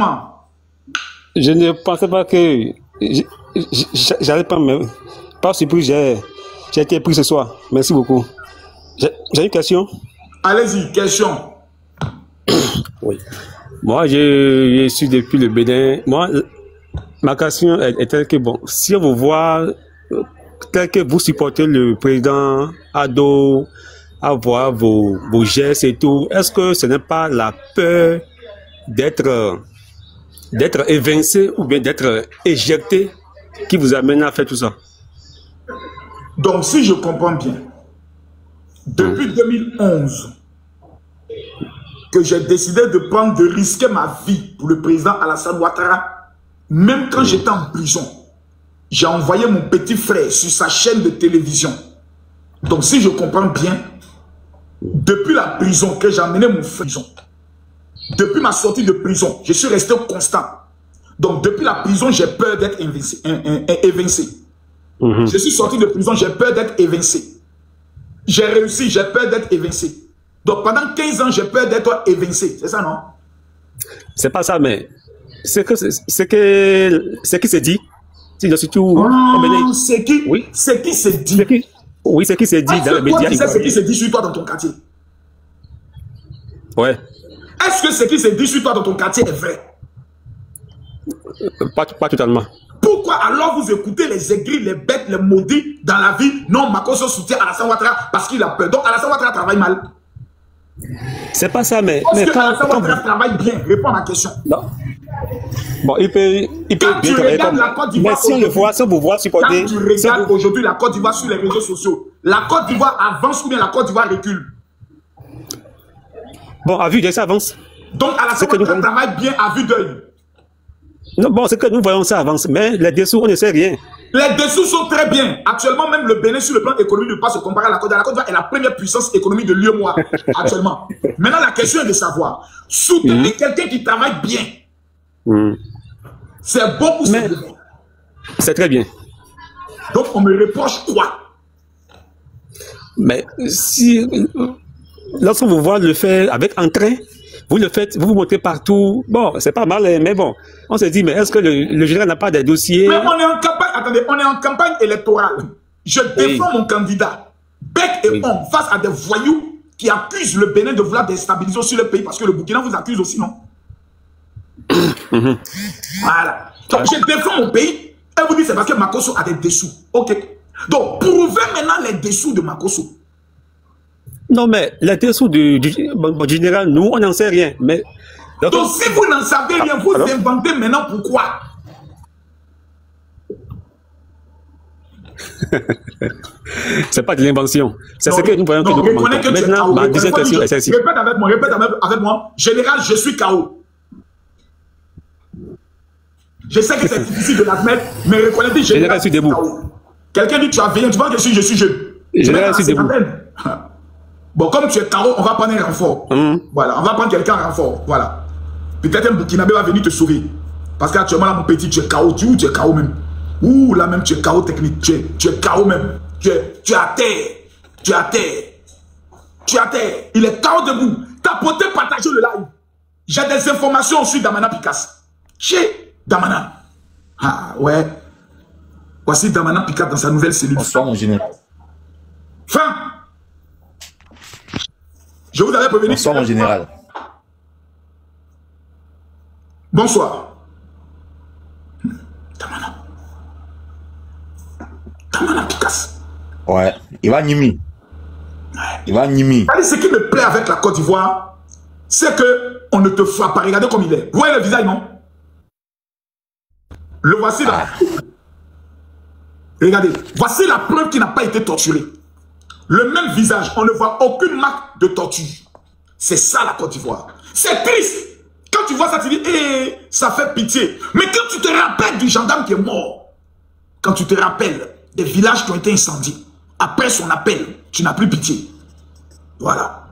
comment? Je ne pensais pas que j'allais pas me... Pas surpris, j'ai été pris ce soir. Merci beaucoup. J'ai une question. Allez-y, question. Oui. Moi, je suis depuis le Bénin. Moi, ma question est telle que, bon, si on vous voit tel que vous supportez le président Ado, à voir vos gestes et tout, est-ce que ce n'est pas la peur d'être évincé ou bien d'être éjecté qui vous amène à faire tout ça? Donc, si je comprends bien, depuis 2011, que j'ai décidé de prendre, de risquer ma vie pour le président Alassane Ouattara, même quand j'étais en prison, j'ai envoyé mon petit frère sur sa chaîne de télévision. Donc, si je comprends bien, depuis la prison que j'ai amené mon frère, depuis ma sortie de prison, je suis resté constant. Donc, depuis la prison, j'ai peur d'être évincé. Je suis sorti de prison, j'ai peur d'être évincé. J'ai réussi, j'ai peur d'être évincé. Donc, pendant 15 ans, j'ai peur d'être évincé. C'est ça, non? C'est pas ça, mais ce qui se dit. C'est qui? Oui. C'est qui se dit? Oui, c'est qui se dit dans les médias. Tu sais ce qui se dit sur toi dans ton quartier? Ouais. Est-ce que ce qui se dit sur toi dans ton quartier est vrai? Pas totalement. Pourquoi alors vous écoutez les aigris, les bêtes, les maudits dans la vie? Non, Makosso soutient Alassane Ouattara parce qu'il a peur. Donc Alassane Ouattara travaille mal. C'est pas ça, mais... Est-ce que Alassane Ouattara travaille bien? Réponds à ma question. Non. Bon, il peut quand bien tu regardes la Côte d'Ivoire, mais si on le voit, si vous voit supporter... Quand tu regardes aujourd'hui la Côte d'Ivoire sur les réseaux sociaux, la Côte d'Ivoire avance ou bien la Côte d'Ivoire recule? Bon, à vue d'œil, ça avance. Donc Alassane Ouattara travaille bien à vue d'œil. Non, bon, c'est que nous voyons ça avance, mais les dessous, on ne sait rien. Les dessous sont très bien. Actuellement, même le Bénin, sur le plan économique, ne peut pas se comparer à la Côte d'Ivoire. La Côte d'Ivoire est la première puissance économique de l'UEMOA, actuellement. Maintenant, la question est de savoir, soutenir quelqu'un qui travaille bien, c'est bon ou c'est bon? C'est très bien. Donc, on me reproche quoi? Mais si, lorsque vous voyez le faire avec entrain, vous le faites, vous vous montrez partout. Bon, c'est pas mal, mais bon, on se dit, mais est-ce que le général n'a pas des dossiers? Mais on est en campagne, attendez, on est en campagne électorale. Je défends mon candidat, bec et ongle, face à des voyous qui accusent le Bénin de vouloir déstabiliser aussi le pays, parce que le Burkina vous accuse aussi, non? Voilà. Donc, je défends mon pays, et vous dites c'est parce que Makosso a des dessous. Ok. Donc, prouvez maintenant les dessous de Makosso. Non, mais les dessous du général, nous, on n'en sait rien. Mais, donc, si vous n'en savez rien, vous inventez maintenant pourquoi? C'est pas de l'invention. C'est ce que nous voyons que nous commentons. Maintenant, ma deuxième question est celle-ci. Répète avec moi. Général, je suis KO. Je sais que c'est difficile de l'admettre, mais reconnaissez, général, je suis debout. Quelqu'un dit tu as veillé, tu vois que je suis jeune. Général, je suis debout. Bon, comme tu es KO, on va prendre un renfort. Voilà, on va prendre quelqu'un en renfort. Voilà. Peut-être un Burkinabé va venir te sauver. Parce qu'actuellement, là, mon petit, tu es KO. Tu es KO même. Ouh, là même, tu es KO technique. Tu es KO même. Tu es à terre. Tu es à terre. Tu es à terre. Il est KO debout. Tapotez, partagez le live. J'ai des informations sur Damana Picasse. Chez Damana. Ah, ouais. Voici Damana Picasse dans sa nouvelle cellule. Bonsoir, mon général. Fin. Je vous avais prévenu. Bonsoir, mon général. Bonsoir. Damana. Damana Picasse. Ouais. Il va Nimi. Il va Nimi. Ce qui me plaît avec la Côte d'Ivoire, c'est qu'on ne te frappe pas. Regardez comme il est. Vous voyez le visage, non? Le voici là. Regardez. Voici la preuve qu'il n'a pas été torturé. Le même visage, on ne voit aucune marque de torture. C'est ça la Côte d'Ivoire. C'est triste. Quand tu vois ça, tu dis, eh, ça fait pitié. Mais quand tu te rappelles du gendarme qui est mort, quand tu te rappelles des villages qui ont été incendiés, après son appel, tu n'as plus pitié. Voilà.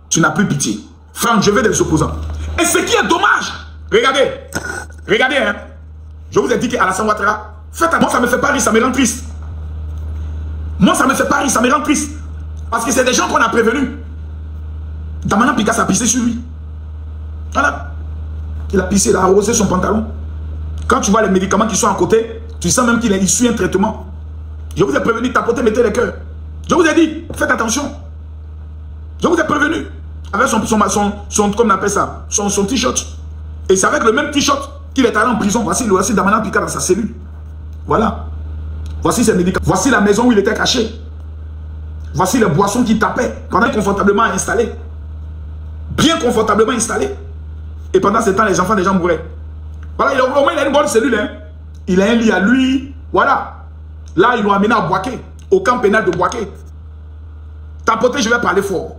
Tu n'as plus pitié. Franck, je veux des opposants. Et ce qui est dommage, regardez, regardez, hein. Je vous ai dit qu'Alassane Ouattara, moi ça me fait pas rire, ça me rend triste. Moi ça me fait pas rire, ça me rend triste. Parce que c'est des gens qu'on a prévenus. Damana Picasse a pissé sur lui. Voilà. Il a pissé, il a arrosé son pantalon. Quand tu vois les médicaments qui sont à côté, tu sens même qu'il a issu un traitement. Je vous ai prévenu, tapotez, mettez les cœurs. Je vous ai dit, faites attention. Je vous ai prévenu. Avec son comme on appelle ça, son t-shirt. Et c'est avec le même t-shirt qu'il est allé en prison. Voici Damana Picard dans sa cellule. Voilà. Voici ses médicaments. Voici la maison où il était caché. Voici les boissons qu'il tapait pendant confortablement installé. Bien confortablement installé. Et pendant ce temps, les enfants des gens mouraient. Voilà, au moins il a une bonne cellule. Hein. Il a un lit à lui. Voilà. Là, ils l'ont amené à Boaké, au camp pénal de Boaké. Tapoter, je vais parler fort.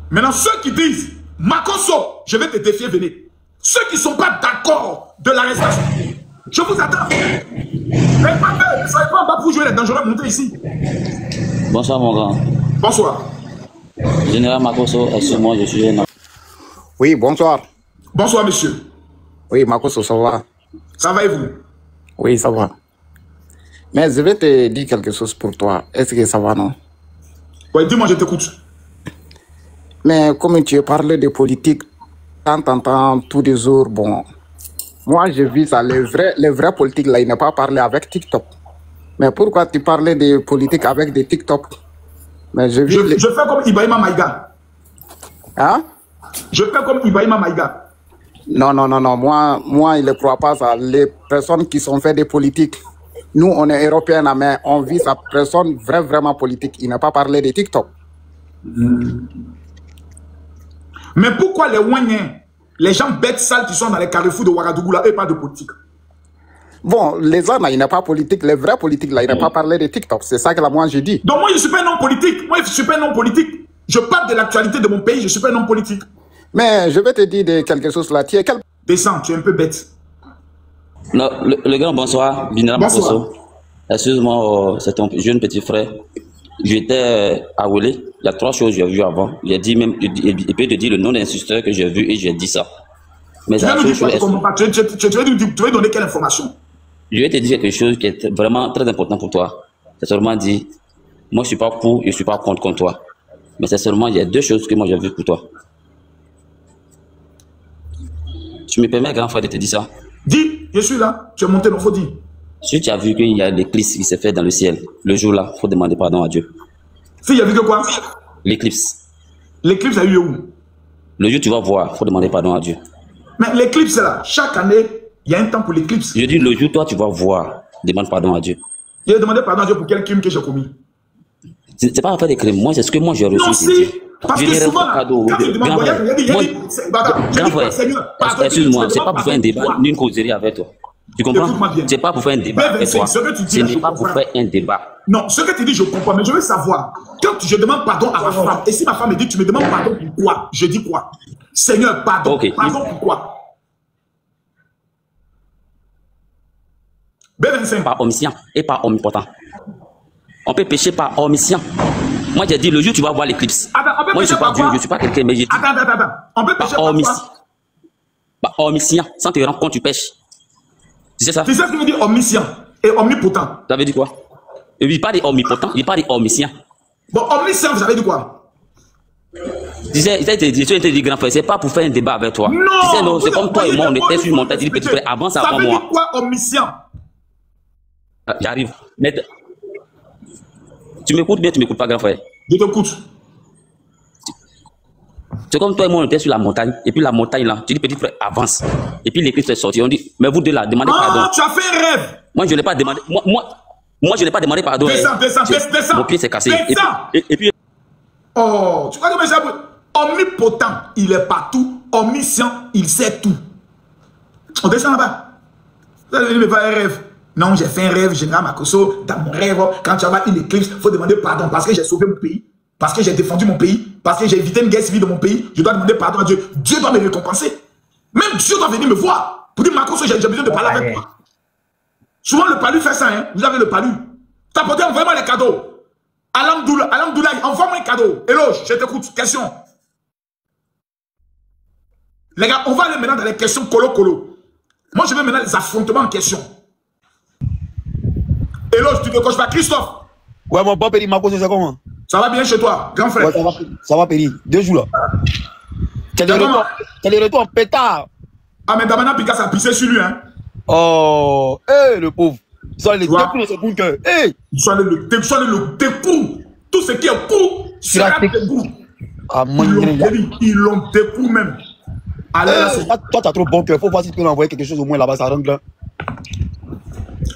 Maintenant, ceux qui disent, Makosso, je vais te défier, venez. Ceux qui ne sont pas d'accord de l'arrestation, je vous attends. Mais pas peur, ne soyez pas en bas pour jouer les dangereux, montez ici. Bonsoir, mon grand. Bonsoir. Général Makosso, excuse-moi, je suis un... Oui, bonsoir. Bonsoir, monsieur. Oui, Makosso, ça va? Ça va et vous? Oui, ça va. Mais je vais te dire quelque chose pour toi. Est-ce que ça va, non? Oui, dis-moi, je t'écoute. Mais comme tu parles de politique, t'entends tous les jours, bon... Moi, je vis ça. Les vrais politiques, là, ils n'ont pas parlé avec TikTok. Mais pourquoi tu parlais de politique avec des TikTok? Mais je fais comme Ibrahima Maïga. Hein? Je fais comme Ibrahima Maïga. Non. Moi, il ne croit pas ça. Les personnes qui sont faites des politiques, nous, on est européens, mais on vit sa personne vraiment politique. Il n'a pas parlé de TikTok. Mais pourquoi les Ouaniens, les gens bêtes sales qui sont dans les carrefours de Ouagadougou, là, eux, pas de politique? Bon, les gens, là, ils n'ont pas politique. Les vrais politiques, là, ils n'ont pas parlé de TikTok. C'est ça que là, moi, j'ai dit. Donc, moi, je ne suis pas un homme politique. Moi, je ne suis pas un homme politique. Je parle de l'actualité de mon pays. Je ne suis pas un homme politique. Mais je vais te dire de quelque chose là. Descends, tu es un peu bête. Non, le grand bonsoir, Général Makosso. Excuse-moi, c'est ton jeune petit frère. J'étais à Wélé. Il y a 3 choses que j'ai vues avant. J'ai dit même, il peut te dire le nom d'instituteur que j'ai vu et j'ai dit ça. Mais tu veux donner quelle information? Je vais te dire quelque chose qui est vraiment très important pour toi. C'est seulement dit, moi je suis pas pour, je suis pas contre toi. Mais c'est seulement, il y a 2 choses que moi j'ai vues pour toi. Tu me permets, grand frère, de te dire ça? Dis, je suis là. Tu es monté, il faut dire. Si tu as vu qu'il y a l'éclipse qui s'est fait dans le ciel, le jour-là, il faut demander pardon à Dieu. Si, il y a vu que quoi? L'éclipse. L'éclipse a eu où? Le jour, tu vas voir, il faut demander pardon à Dieu. Mais l'éclipse, là, chaque année, il y a un temps pour l'éclipse. Je dis, le jour, toi, tu vas voir, demande pardon à Dieu. Il a demandé pardon à Dieu pour quel crime que j'ai commis? C'est pas faire des crimes, moi, c'est ce que moi j'ai reçu. Non, si, parce que souvent, quand tu demandes, excuse-moi, c'est pas pour faire un débat, ni une causerie avec toi. Tu comprends? C'est pas pour faire un débat avec toi. Ce n'est pas pour faire un débat. Non, ce que tu dis, je comprends, mais je veux savoir, quand je demande pardon à ma femme, et si ma femme me dit, tu me demandes pardon pour quoi? Je dis quoi? Seigneur, pardon. Pardon pour quoi? B25. Par omniscient et par omnipotent. On peut pécher par omniscient. Moi, j'ai dit, le jour tu vas voir l'éclipse. Moi, je ne suis pas Dieu, je ne suis pas quelqu'un, mais j'ai dit. Attends. On peut pécher par omniscient. Par omniscient, sans te rendre compte, tu pêches. Tu sais ça? Tu sais ce que veut dire omniscient et omnipotent? Ça veut dire quoi? Il ne dit pas omnipotent, il parle omniscient. Bon, omniscient, vous avez dit quoi? Tu sais, tu dit grand frère, c'est pas pour faire un débat avec toi. Non! Tu sais, non, c'est comme toi et moi, on était sur mon tête, dit petit frère, avance avant moi. Ça veut dire quoi, omniscient? J'arrive. Mais tu m'écoutes bien, tu m'écoutes pas, grand frère? Je t'écoute. C'est comme toi et moi, on était sur la montagne, et puis la montagne là, tu dis petit frère, avance. Et puis l'éclipse est sorti, on dit, mais vous deux là, demandez pardon. Tu as fait un rêve. Moi, je n'ai pas demandé. Moi, je n'ai pas demandé pardon. Descends. Mon pied s'est cassé. Et puis. Oh, tu vois que j'ai omnipotent, il est partout. Omniscient, il sait tout. On descend là-bas. Vous allez venir me faire un rêve. Non, j'ai fait un rêve, Général Makosso. Dans mon rêve, quand tu as une éclipse, il faut demander pardon parce que j'ai sauvé mon pays, parce que j'ai défendu mon pays, parce que j'ai évité une guerre civile de mon pays. Je dois demander pardon à Dieu. Dieu doit me récompenser. Même Dieu doit venir me voir pour dire Makosso, j'ai besoin de parler avec toi. Souvent, le palu fait ça, hein. Vous avez le palu. T'apportez vraiment les cadeaux. Alhamdoulilah, envoie-moi un cadeau. Hello, je t'écoute. Question. Les gars, on va aller maintenant dans les questions colo-colo. Moi, je vais maintenant les affrontements en question. Hello, tu ne coches pas. Christophe. Ouais, mon papa, Makosso, c'est comment? Ça va bien chez toi, grand frère? Ouais, ça va, Péri. 2 jours là. Quel est le retour en pétard? Ah, mais Damana Picasse a pissé sur lui, hein. Oh, le pauvre. Ils sont allés le décou dans son bunker. Ils sont allés le décou. Tout ce qui est coup, c'est un décou. Ah, ils l'ont décou même. Allez, toi, tu as trop bon cœur. Faut voir si tu peux envoyer quelque chose au moins là-bas, ça rentre là.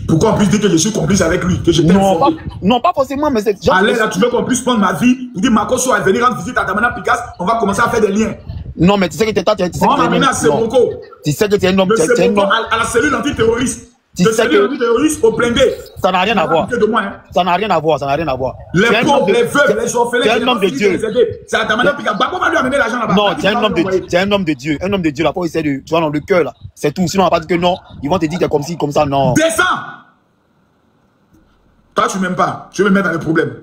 Pourquoi on puisse dire que je suis complice avec lui, que j'étais non, pas forcément, mais c'est... Allez, là, tu veux qu'on puisse prendre ma vie. Il dit, Makoso va venir rendre visite à Damana Picasse, on va commencer à faire des liens. Non, mais tu sais que tu es... On m'a amené à Seboko. Tu sais que tu es un homme... À la cellule antiterroriste. De cellule antiterroriste au blindé. Ça n'a rien à voir. Ça n'a rien à voir, ça n'a rien à voir. Les pauvres, les veuves, les orphelins... Tu es un homme de Dieu. C'est à Damana Picasse. Bako va lui amener l'argent là-bas. Non, tu es un homme de Dieu. Un homme de Dieu, là, pour essayer de... Tu vois, dans le cœur, là. C'est tout. Sinon, on va pas dire que non. Ils vont te dire que comme ci, comme ça, non. Descends. Toi, tu m'aimes pas. Je vais me mettre dans les problèmes.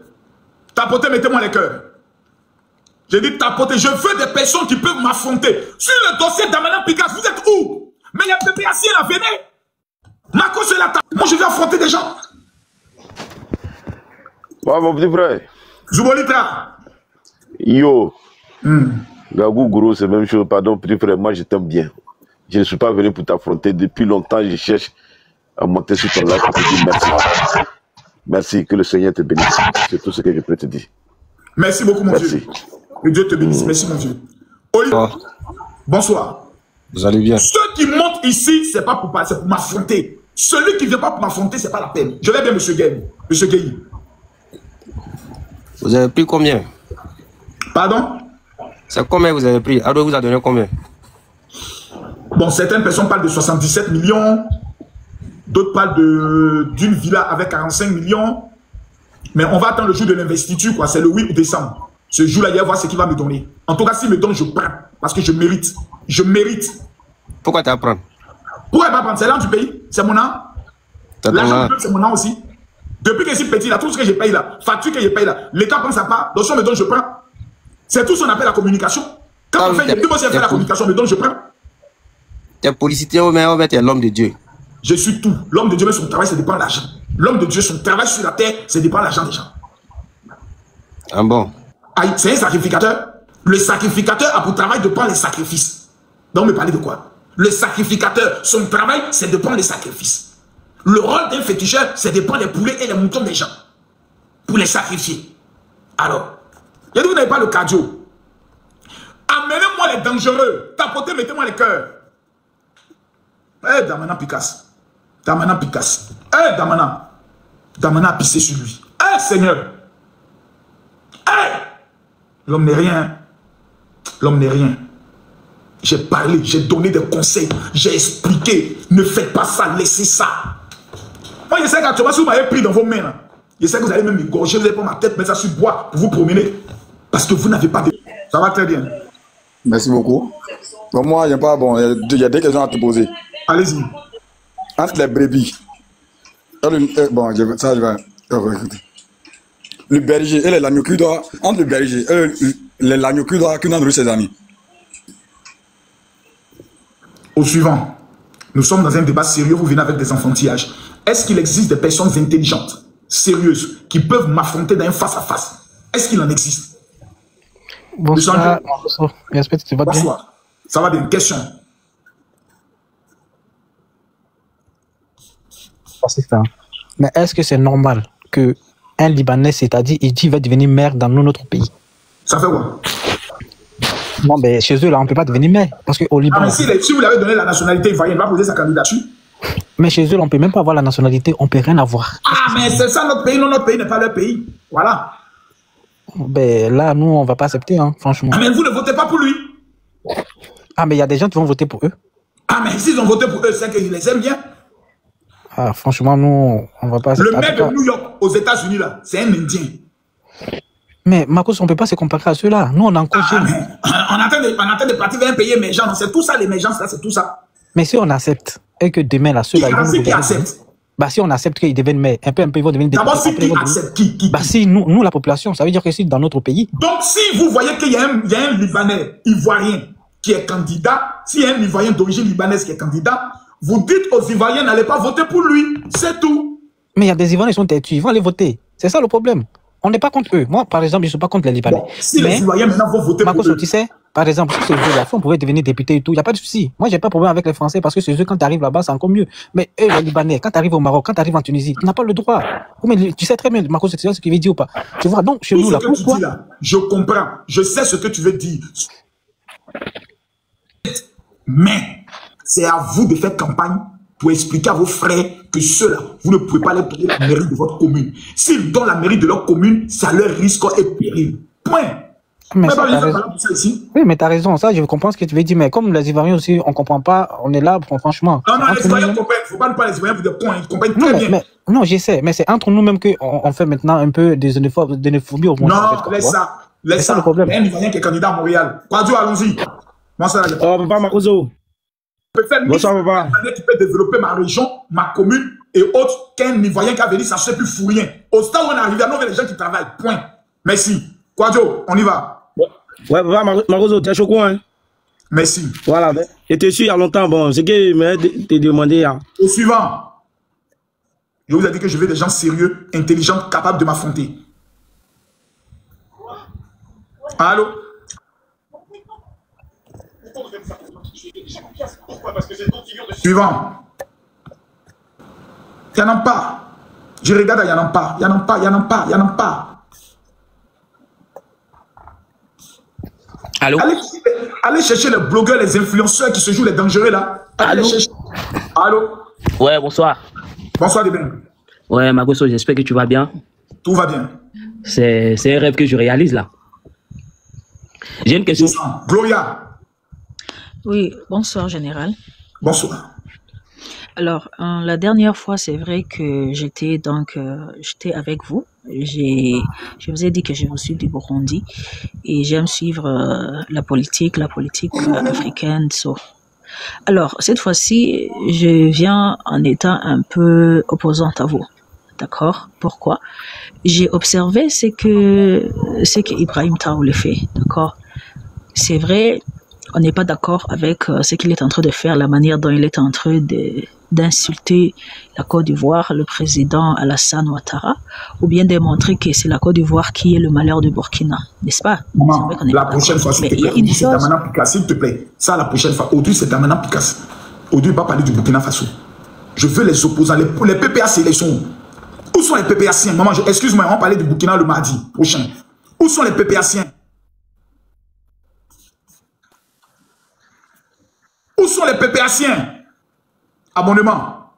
Tapotez, mettez-moi les cœurs. J'ai dit tapoter. Je veux des personnes qui peuvent m'affronter. Sur le dossier d'Amana Picasse, vous êtes où? Mais il y a Pépé Assis là, venez. Marco, c'est la table. Moi, je vais affronter des gens. Ouais, mon petit frère. Zoubolitra. Yo. Gagou Gros, c'est la même chose. Pardon, petit frère, moi, je t'aime bien. Je ne suis pas venu pour t'affronter. Depuis longtemps, je cherche à monter sur ton live pour te dire merci. Merci, que le Seigneur te bénisse. C'est tout ce que je peux te dire. Merci beaucoup, mon Dieu. Que Dieu te bénisse. Merci, mon Dieu. Olivier, bonsoir. Vous allez bien? Ceux qui montent ici, c'est pas pour m'affronter. Celui qui ne vient pas pour m'affronter, c'est pas la peine. Je vais bien, monsieur Gueye. Monsieur Gueye. Vous avez pris combien? Pardon? C'est combien vous avez pris? Ado vous a donné combien? Bon, certaines personnes parlent de 77 millions. D'autres parlent d'une villa avec 45 millions. Mais on va attendre le jour de l'investiture, quoi. C'est le 8 décembre. Ce jour-là, il va voir ce qu'il va me donner. En tout cas, s'il me donne, je prends. Parce que je mérite. Je mérite. Pourquoi tu vas prendre? Pourquoi il va prendre? C'est l'argent du pays. C'est mon an. L'argent du peuple, c'est mon an aussi. Depuis que je suis petit, là, tout ce que je paye là, facture que je paye là, l'État prend sa part. Donc si on me donne, je prends. C'est tout ce qu'on appelle la communication. Quand on fait la communication, on me donne, je prends. Tu es policier, mais tu es l'homme de Dieu. Je suis tout. L'homme de Dieu, mais son travail, ça dépend de l'argent. L'homme de Dieu, son travail sur la terre, ça dépend de l'argent des gens. Ah bon? C'est un sacrificateur. Le sacrificateur a pour travail de prendre les sacrifices. Donc, on me parlait de quoi? Le sacrificateur, son travail, c'est de prendre les sacrifices. Le rôle d'un féticheur, c'est de prendre les poulets et les moutons des gens pour les sacrifier. Alors, il dit, vous n'avez pas le cardio. Amenez-moi les dangereux. Tapotez, mettez-moi les cœurs. Eh, Damana Picasse. Damana Picasse. Eh, Damana. Damana a pissé sur lui. Eh, Seigneur. Eh, l'homme n'est rien. L'homme n'est rien. J'ai parlé, j'ai donné des conseils, j'ai expliqué. Ne faites pas ça, laissez ça. Moi, je sais qu'actuellement, si vous m'avez pris dans vos mains, là, je sais que vous allez même m'égorger, vous allez prendre ma tête, mettre ça sur le bois pour vous promener. Parce que vous n'avez pas de... Ça va très bien. Merci beaucoup. Bon, moi, il y a des questions à te poser. Allez-y. Entre les brebis, bon, ça, je vais... Le berger et l'agneau qui doit... Entre le berger et l'agneau qui doit nourrir ses amis. Au suivant, nous sommes dans un débat sérieux, vous venez avec des enfantillages. Est-ce qu'il existe des personnes intelligentes, sérieuses, qui peuvent m'affronter dans un face-à-face? Est-ce qu'il en existe? Bonsoir. J'espère que tu vas bien. Bonsoir. Ça va bien. Question. Mais est-ce que c'est normal qu'un Libanais, c'est-à-dire, il dit qu'il va devenir maire dans notre pays? Ça fait quoi? Non, mais chez eux, là, on ne peut pas devenir maire. Parce qu'au Liban. Ah, mais si vous lui avez donné la nationalité ivoirienne, il va poser sa candidature. Mais chez eux, là, on ne peut même pas avoir la nationalité, on ne peut rien avoir. Ah, mais c'est ça notre pays, non, notre pays n'est pas leur pays. Voilà. Ben là, nous, on ne va pas accepter, hein, franchement. Ah, mais vous ne votez pas pour lui. Ah, mais il y a des gens qui vont voter pour eux. Ah, mais s'ils ont voté pour eux, c'est qu'ils les aiment bien. Ah, franchement, nous, on ne va pas accepter. Le maire de New York, aux États-Unis, là, c'est un Indien. Mais Marcos, on ne peut pas se comparer à ceux-là. Nous, on est encore jeunes. On attend de partir vers un pays émergent. C'est tout ça, l'émergence, là, c'est tout ça. Mais si on accepte, et que demain, là, ceux-là... Qui accepte? Bah, si on accepte qu'ils deviennent maires, un peu, ils vont devenir... D'abord, si qui accepte, qui? Bah, si nous, la population, ça veut dire que si dans notre pays... Donc, si vous voyez qu'il y a un Libanais, Ivoirien, qui est candidat, s'il y a un Ivoirien d'origine libanaise qui est candidat, vous dites aux Ivoiriens, n'allez pas voter pour lui. C'est tout. Mais il y a des Ivoiriens qui sont têtus, ils vont aller voter. C'est ça le problème. on n'est pas contre eux. Moi, par exemple, je ne suis pas contre les Libanais. Bon, si les Ivoiriens maintenant vont voter pour eux. Tu sais, par exemple, si on pouvait devenir député et tout, il n'y a pas de souci. Moi, j'ai pas de problème avec les Français parce que c'est eux, quand tu arrives là-bas, c'est encore mieux. Mais eux, les Libanais, quand tu arrives au Maroc, quand tu arrives en Tunisie, tu n'as pas le droit. Mais tu sais très bien, Marcos, c'est ce qu'il veut dire ou pas. Tu vois, donc, chez nous, là, pourquoi? Je comprends. Je sais ce que tu veux dire. Mais c'est à vous de faire campagne pour expliquer à vos frères que ceux-là, vous ne pouvez pas leur donner la mairie de votre commune. S'ils donnent la mairie de leur commune, ça leur risque et péril. Point. Mais oui, mais tu as raison, ça, je comprends ce que tu veux dire, mais comme les Ivoiriens aussi, on ne comprend pas, on est là, franchement. Non, les Ivoiriens comprennent, il ne faut pas nous parler des Ivoiriens pour des cons, ils comprennent très bien. Non, j'essaie, mais c'est entre nous-mêmes qu'on fait maintenant un peu des xénophobie au moins. Non, laisse ça. Laisse ça. Il y a un Ivoirien qui est candidat à Montréal. Quadio, allons-y. Oh, papa Makoso. Je peux faire bonsoir, papa. Qui peut développer ma région, ma commune et autres qu'un Ivoirien qui a venu, ça ne sait plus fou rien. Au stade où on est arrivé, on a les gens qui travaillent. Point. Merci. Quadio, on y va. Ouais, papa Makoso, tu es chaud quoi, hein? Merci. Voilà, j'étais sûr il y a longtemps, bon, c'est que je m'ai demandé. Hein. Au suivant. Je vous ai dit que je veux des gens sérieux, intelligents, capables de m'affronter. Allô? Suivant. Il n'y en a pas. Je regarde, il n'y en a pas. Il n'y en a pas, il n'y en a pas, il n'y en a pas. Allô? Allez chercher les blogueurs, les influenceurs qui se jouent les dangereux là. Allez chercher. Allô? Ouais, bonsoir. Bonsoir, Deben. Ouais, Magoso, j'espère que tu vas bien. Tout va bien. C'est un rêve que je réalise là. J'ai une question. Gloria. Oui, bonsoir, général. Bonsoir. Alors, la dernière fois, c'est vrai que j'étais avec vous. Je vous ai dit que je suis du Burundi et j'aime suivre la politique africaine. Alors, cette fois-ci, je viens en étant un peu opposante à vous. D'accord? Pourquoi? J'ai observé ce que Ibrahim Traoré fait. D'accord? C'est vrai, on n'est pas d'accord avec ce qu'il est en train de faire, la manière dont il est en train d'insulter la Côte d'Ivoire, le président Alassane Ouattara, ou bien de montrer que c'est la Côte d'Ivoire qui est le malheur de Burkina, n'est-ce pas? Maman, la prochaine fois, s'il te plaît, Audrey, c'est Damana Picasso, s'il te plaît. Ça, la prochaine fois, Audrey, c'est Damana Picasso. Audrey ne va pas parler du Burkina Faso. Je veux les opposants, les PPAC, ils sont. Où sont les PPAciens? Maman, excuse-moi, on va parler du Burkina le mardi prochain. Où sont les PPAciens? Où sont les PPAciens? Abonnement.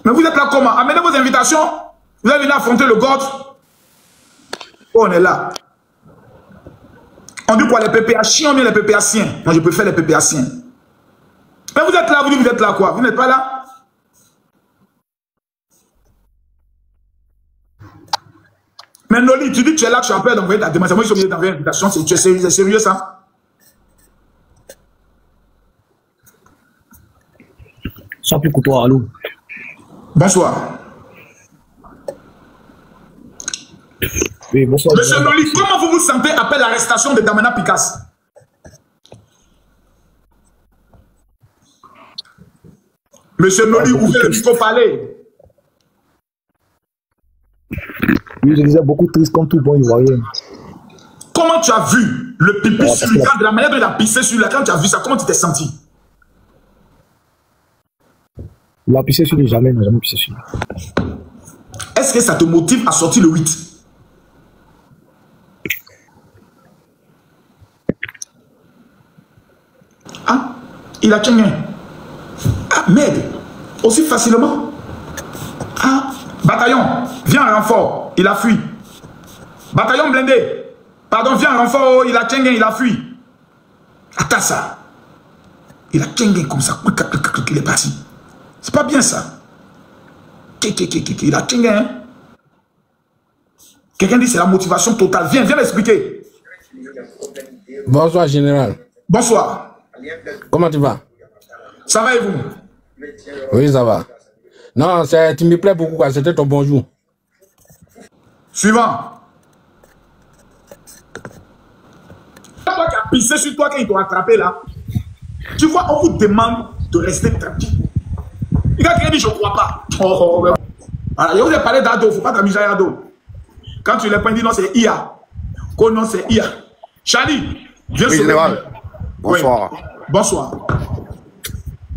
Mais vous êtes là comment? Amenez vos invitations. Vous allez venir affronter le God. Oh, on est là. On dit quoi? Les PPAciens ou bien les PPAciens? Moi, je préfère les PPAciens. Mais vous êtes là, vous dites vous êtes là quoi? Vous n'êtes pas là? Mais Noli, tu dis que tu es là, tu as peur d'envoyer ta demande. C'est moi qui suis obligé d'envoyer l'invitation. C'est sérieux ça? Sois plus courtois, allô. Bonsoir. Oui, bonsoir. Monsieur Noli, comment vous vous sentez après l'arrestation de Damana Picasso? Monsieur Noli, ouvrez le micro, parlez. Oui, je disais beaucoup triste comme tout bon Ivoirien. Comment tu as vu le pipi sur le camp, de la manière dont il a pissé sur le camp, tu as vu ça, comment tu t'es senti? Il a pissé sur lui, jamais, il n'a jamais pissé sur lui. Est-ce que ça te motive à sortir le 8? Ah, il a tenu. Ah, merde, aussi facilement. Ah, bataillon, viens en renfort, il a fui. Bataillon blindé, pardon, viens en renfort, il a tenu, il a fui. Attends ça. Il a tenu comme ça, il est parti. C'est pas bien ça. Il a tenu, hein. Quelqu'un dit c'est la motivation totale. Viens, viens m'expliquer. Bonsoir, général. Bonsoir. Comment tu vas? Ça va et vous? Oui, ça va. Non, tu me plais beaucoup, c'était ton bonjour. Suivant. Toi qui as pissé sur toi quand ils t'ont attrapé là. Tu vois, on vous demande de rester tranquille. Il a dit, je ne crois pas. Voilà, je vous ai parlé d'Ado, il ne faut pas t'amuser à Ado. Quand tu l'as pas dit, non, c'est IA. Quand non, c'est IA. Charlie, viens oui, général. Bonsoir. Oui. Bonsoir.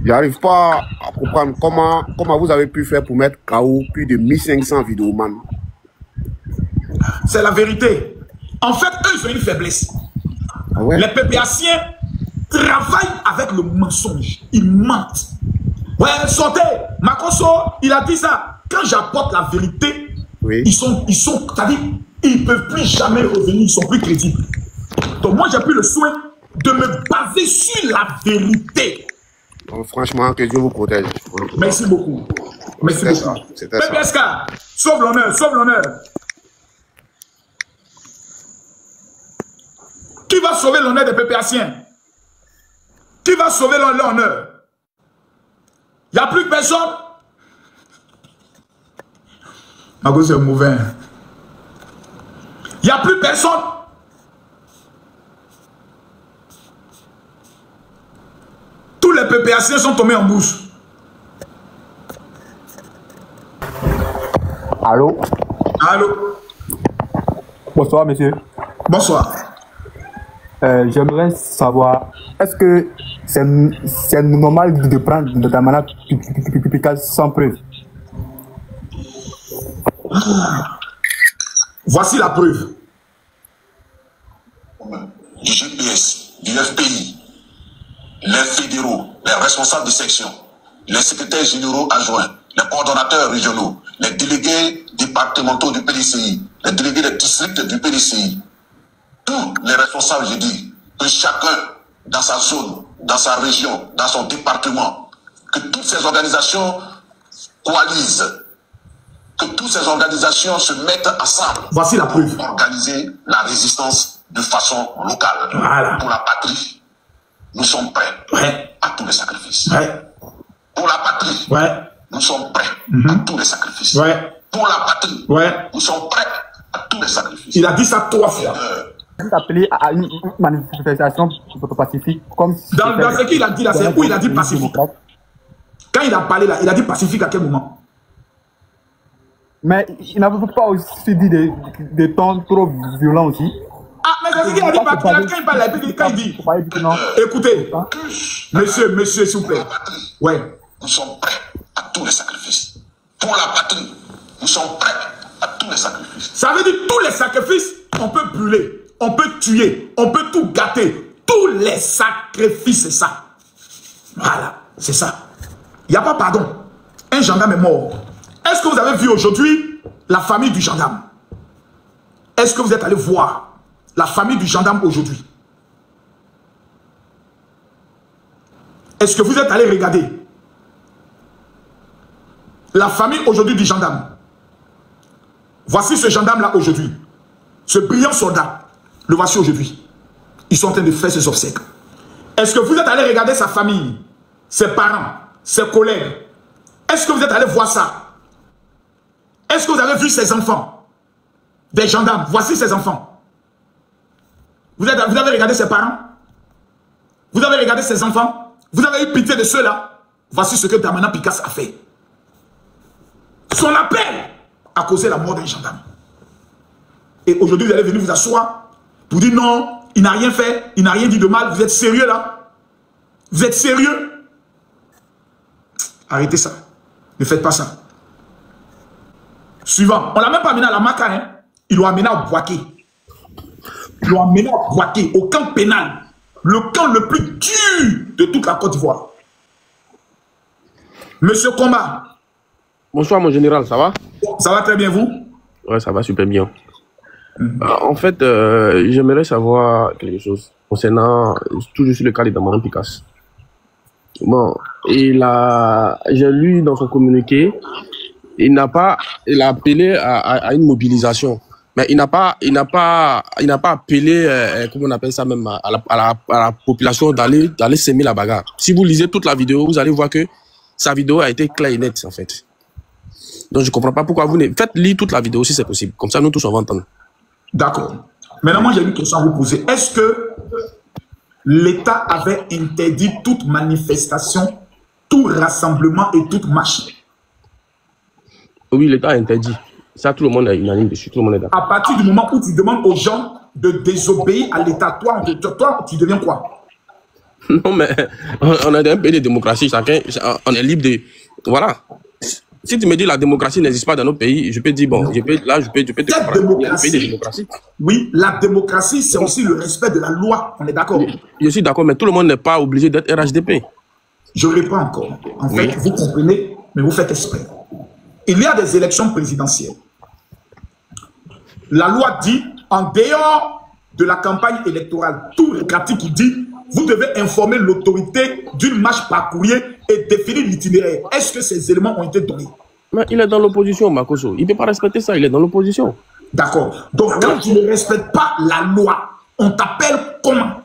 J'arrive pas à comprendre comment vous avez pu faire pour mettre KO plus de 1500 vidéomans. C'est la vérité. En fait, eux, ils ont une faiblesse. Ah ouais? Les PPAciens travaillent avec le mensonge. Ils mentent. Ouais, sortez. Makosso, il a dit ça. Quand j'apporte la vérité, oui. ils sont, c'est-à-dire, ils ne peuvent plus jamais revenir, ils sont plus crédibles. Donc moi, j'ai pris le soin de me baser sur la vérité. Donc, franchement, que Dieu vous protège. Merci beaucoup. Merci beaucoup. PPSK, sauve l'honneur, sauve l'honneur. Qui va sauver l'honneur des PPAciens? Qui va sauver l'honneur? Il n'y a plus personne. Mago, c'est mauvais. Il n'y a plus personne. Tous les PPAciens sont tombés en bouche. Allô? Allô? Bonsoir, monsieur. Bonsoir. J'aimerais savoir, est-ce que c'est normal de prendre de ta manière sans preuve? Voici la preuve. Du GPS, du FPI, les fédéraux, les responsables de section, les secrétaires généraux adjoints, les coordonnateurs régionaux, les délégués départementaux du PDCI, les délégués des districts du PDCI, tous les responsables, je dis, que chacun dans sa zone, dans sa région, dans son département, que toutes ces organisations coalisent, que toutes ces organisations se mettent ensemble. Voici la preuve. Pour organiser la résistance de façon locale. Voilà. Pour la patrie, nous sommes prêts à tous les sacrifices. Pour la patrie, nous sommes prêts à tous les sacrifices. Pour la patrie, nous sommes prêts à tous les sacrifices. Il a dit ça 3 fois. Vous appelez à une manifestation pacifique comme dans ce qu'il a dit là, c'est où il a dit pacifique. Quand il a parlé là, il a dit pacifique à quel moment? Mais il n'a pas aussi dit des tons trop violents aussi. Ah, mais c'est ce qu'il a dit, quand il dit. Écoutez, monsieur, s'il vous plaît. Ouais. Nous sommes prêts à tous les sacrifices. Pour la patrie, nous sommes prêts à tous les sacrifices. Ça veut dire tous les sacrifices, on peut brûler, on peut tuer, on peut tout gâter. Tous les sacrifices, c'est ça. Voilà, c'est ça. Il n'y a pas pardon. Un gendarme est mort. Est-ce que vous avez vu aujourd'hui la famille du gendarme? Est-ce que vous êtes allé voir la famille du gendarme aujourd'hui? Est-ce que vous êtes allé regarder la famille aujourd'hui du gendarme? Voici ce gendarme-là aujourd'hui. Ce brillant soldat, le voici aujourd'hui. Ils sont en train de faire ses obsèques. Est-ce que vous êtes allé regarder sa famille, ses parents, ses collègues? Est-ce que vous êtes allé voir ça? Est-ce que vous avez vu ses enfants? Des gendarmes, voici ses enfants. Vous avez regardé ses parents? Vous avez regardé ses enfants? Vous avez eu pitié de ceux-là? Voici ce que Damana Picasse a fait. Son appel a causé la mort d'un gendarme. Et aujourd'hui, vous allez venir vous asseoir pour dire non, il n'a rien fait, il n'a rien dit de mal. Vous êtes sérieux là? Vous êtes sérieux? Arrêtez ça. Ne faites pas ça. Suivant. On ne l'a même pas amené à la Maca. Hein. Ils l'ont amené à Bouaké. Ils l'ont amené à Bouaké, au camp pénal. Le camp le plus dur de toute la Côte d'Ivoire. Monsieur Komba. Bonsoir mon général, ça va? Ça va très bien, vous? Ouais, ça va super bien. En fait, j'aimerais savoir quelque chose concernant toujours sur le cas de Damana Picasse. Bon, j'ai lu dans son communiqué, il a appelé à une mobilisation, mais il n'a pas appelé, comment on appelle ça même, à la population d'aller s'aimer la bagarre. Si vous lisez toute la vidéo, vous allez voir que sa vidéo a été claire et nette en fait. Donc je ne comprends pas pourquoi vous faites lire toute la vidéo si c'est possible. Comme ça, nous tous on va entendre. D'accord. Maintenant, moi j'ai une question à vous poser. Est-ce que l'État avait interdit toute manifestation tout rassemblement et toute marche. Oui, l'État interdit. Ça, tout le monde est unanime dessus, tout le monde est d'accord. À partir du moment où tu demandes aux gens de désobéir à l'État, toi, tu deviens quoi? Non, mais on est un pays de démocratie, chacun, on est libre de... Voilà. Si tu me dis la démocratie n'existe pas dans notre pays, je peux dire, bon, je peux te comprendre. Il y a un pays de démocratie. Oui, la démocratie, c'est aussi le respect de la loi, on est d'accord? Je suis d'accord, mais tout le monde n'est pas obligé d'être RHDP. Je ne réponds encore. En fait, vous comprenez, mais vous faites exprès. Il y a des élections présidentielles. La loi dit, en dehors de la campagne électorale, tout récapitule qui dit, vous devez informer l'autorité d'une marche par courrier et définir l'itinéraire. Est-ce que ces éléments ont été donnés? Mais il est dans l'opposition, Makoso. Il ne peut pas respecter ça, il est dans l'opposition. D'accord. Donc, quand tu ne respectes pas la loi, on t'appelle comment?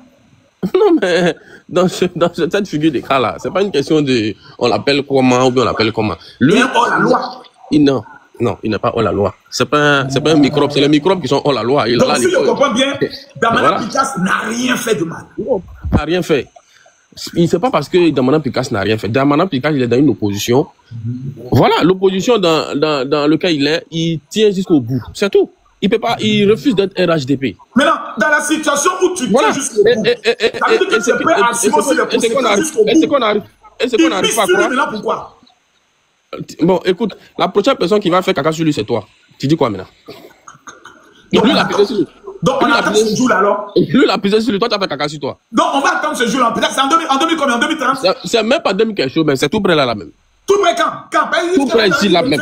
Non, mais dans cette figure de cas-là, ce n'est pas une question de on l'appelle comment ou bien on l'appelle comment. Lui, il est hors la loi. Non, il n'est pas hors la loi. Ce n'est pas un microbe, c'est les microbes qui sont hors la loi. Donc, si je comprends bien, Damana Picasse n'a rien fait de mal. Non, il n'a rien fait. Ce n'est pas parce que Damana Picasse n'a rien fait. Damana Picasse, il est dans une opposition. Voilà, l'opposition dans lequel il est, il tient jusqu'au bout. C'est tout. Il peut pas, il refuse d'être RHDP. Maintenant, dans la situation où tu tiens jusqu'au bout, ça veut dire que tu es prêt à assumer aussi les conséquences jusqu'au bout. Est-ce qu'on n'arrive pas à croire? Maintenant, pourquoi? Bon, écoute, la prochaine personne qui va faire caca sur lui, c'est toi. Tu dis quoi maintenant? Donc, lui, il a pisé sur lui. Donc, on attend ce jour-là, alors? Lui, il a pisé sur lui, toi, tu as fait caca sur toi. Donc, on va attendre ce jour-là. Peut-être c'est en 2000 combien? En 2030? C'est même pas 2000 quelque chose, mais c'est tout près là même. Tout près quand? Tout près ici, là même.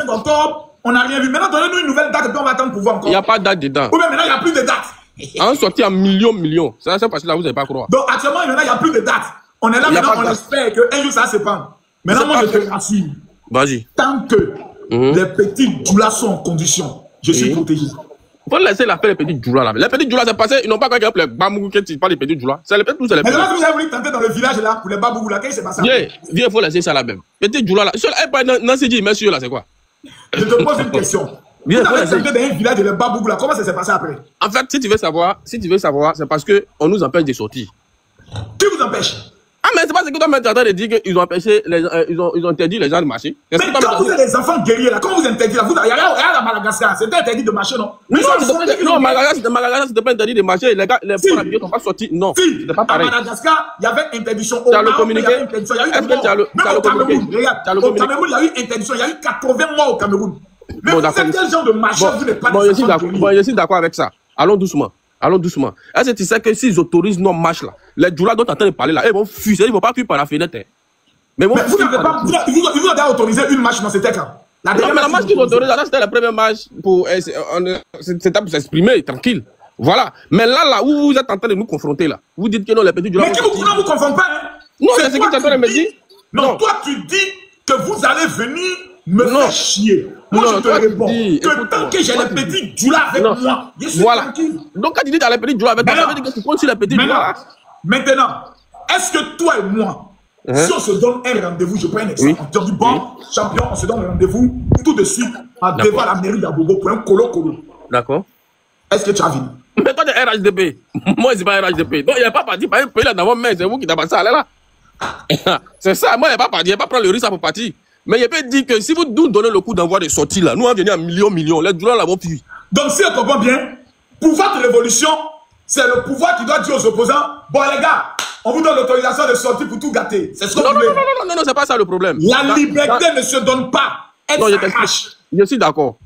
On n'a rien vu. Maintenant, donnez-nous une nouvelle date et puis on va attendre pour voir encore. Il n'y a pas de date dedans. Ou bien maintenant, il n'y a plus de date. On sorti en millions. C'est parce que là, vous n'allez pas croire. Donc, actuellement, maintenant, il n'y a plus de date. On est là maintenant, on espère qu'un jour, ça se pend. Maintenant, moi, je te rassure. Vas-y. Tant que les petits doulas sont en condition, je suis protégé. Il faut laisser la faire les petits doulas là. Les petits doulas, c'est passé, ils n'ont pas qu'à les bamougou qui ne parlent les petits doulas. C'est les petits doulas. Mais là, vous avez voulu tenter dans le village là, pour les babougou là, qu'est-ce qui s'est passé? Viens, il faut laisser ça là même. Petits doulas là. Nancy dit, monsieur là, c'est quoi? Je te pose une question. Vous avez tenté dans un village de les babougou là, comment ça s'est passé après? En fait, si tu veux savoir, c'est parce qu'on nous empêche de sortir. Qui vous empêche? Ah, mais c'est pas ce que toi, tu es en train de dire qu'ils ont empêché, ils ont interdit les gens de marcher. Mais quand vous êtes des enfants guerriers là, comment vous interdit là? Il y a à Madagascar, c'était interdit de marcher, non? Non, Madagascar, c'était pas interdit de marcher. Les gars, les policiers ne sont pas sortis. Non, c'était pas pareil. À Madagascar, il y avait interdiction. Tu as le communiqué? Est-ce que tu as le communiqué? Regarde, au Cameroun, il y a eu interdiction. Il y a eu 80 morts au Cameroun. Mais vous êtes quel genre de marcheur? Vous n'êtes pas des enfants guerriers. Je suis d'accord avec ça. Allons doucement. Est-ce que tu sais que s'ils autorisent nos marches là, les doulas dont tu es en train de parler là, ils vont fuser, ils ne vont pas cuire par la fenêtre. Mais vous avez autorisé une marche dans cet écart. La marche qu'ils ont autorisée, c'était la première marche c'était pour s'exprimer tranquille. Voilà. Mais là où vous êtes en train de nous confronter là, vous dites que non, les petits doulas. Mais qui vous confronte pas, hein? Non, c'est ce que tu es en train de me dire. Non, toi tu dis que vous allez venir me faire chier. Moi, je te réponds que tant que j'ai les petits doulas avec moi, je suis tranquille. Donc, quand tu dis que tu as les petits doulas avec toi, ça veut dire que tu comptes sur les petits doulas. Maintenant, est-ce que toi et moi, si on se donne un rendez-vous, je prends un exemple, on te dit, bon, champion, on se donne un rendez-vous tout de suite devant la mairie d'Abobo pour un colo-colo. D'accord. Est-ce que tu as vu? Mais toi, tu es RHDP. Moi, je ne suis pas RHDP. Donc, il n'y a pas parti par un pays là dans vos mains. C'est vous qui t'avez passé à aller là. C'est ça. Moi, il n'y a pas parti. Il n'y a pas prendre le risque pour partir. Mais il peut dire que si vous nous donnez le coup d'envoi de sortie là, nous on venir à millions, les doulas là vont fuir. Donc si on comprend bien, pouvoir de révolution, c'est le pouvoir qui doit dire aux opposants, bon les gars, on vous donne l'autorisation de sortir pour tout gâter. C'est ce qu'on voulait. Non, c'est pas ça le problème. La liberté ne se donne pas. Je suis d'accord.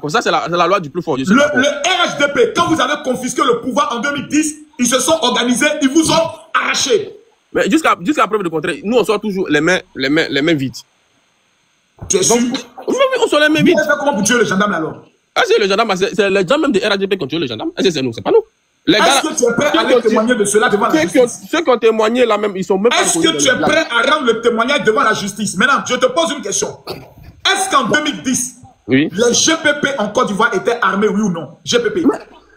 Ça c'est la loi du plus fort. Le RHDP, quand vous avez confisqué le pouvoir en 2010, ils se sont organisés, ils vous ont arraché. Mais jusqu'à preuve de contraire, nous on sort toujours les mains vides. Tu es sûr? Oui, on se les met vite. Comment vous tuez les gendarmes alors? C'est les gendarmes, c'est les gens même de RHDP qui ont tué les gendarmes. Est-ce que c'est nous? C'est pas nous. Est-ce que tu es prêt à aller témoigner de cela devant la justice? Ceux qui ont témoigné là même, ils sont même pas. Est-ce que tu es prêt à rendre le témoignage devant la justice? Maintenant, je te pose une question. Est-ce qu'en 2010, les GPP en Côte d'Ivoire étaient armés, oui ou non? GPP.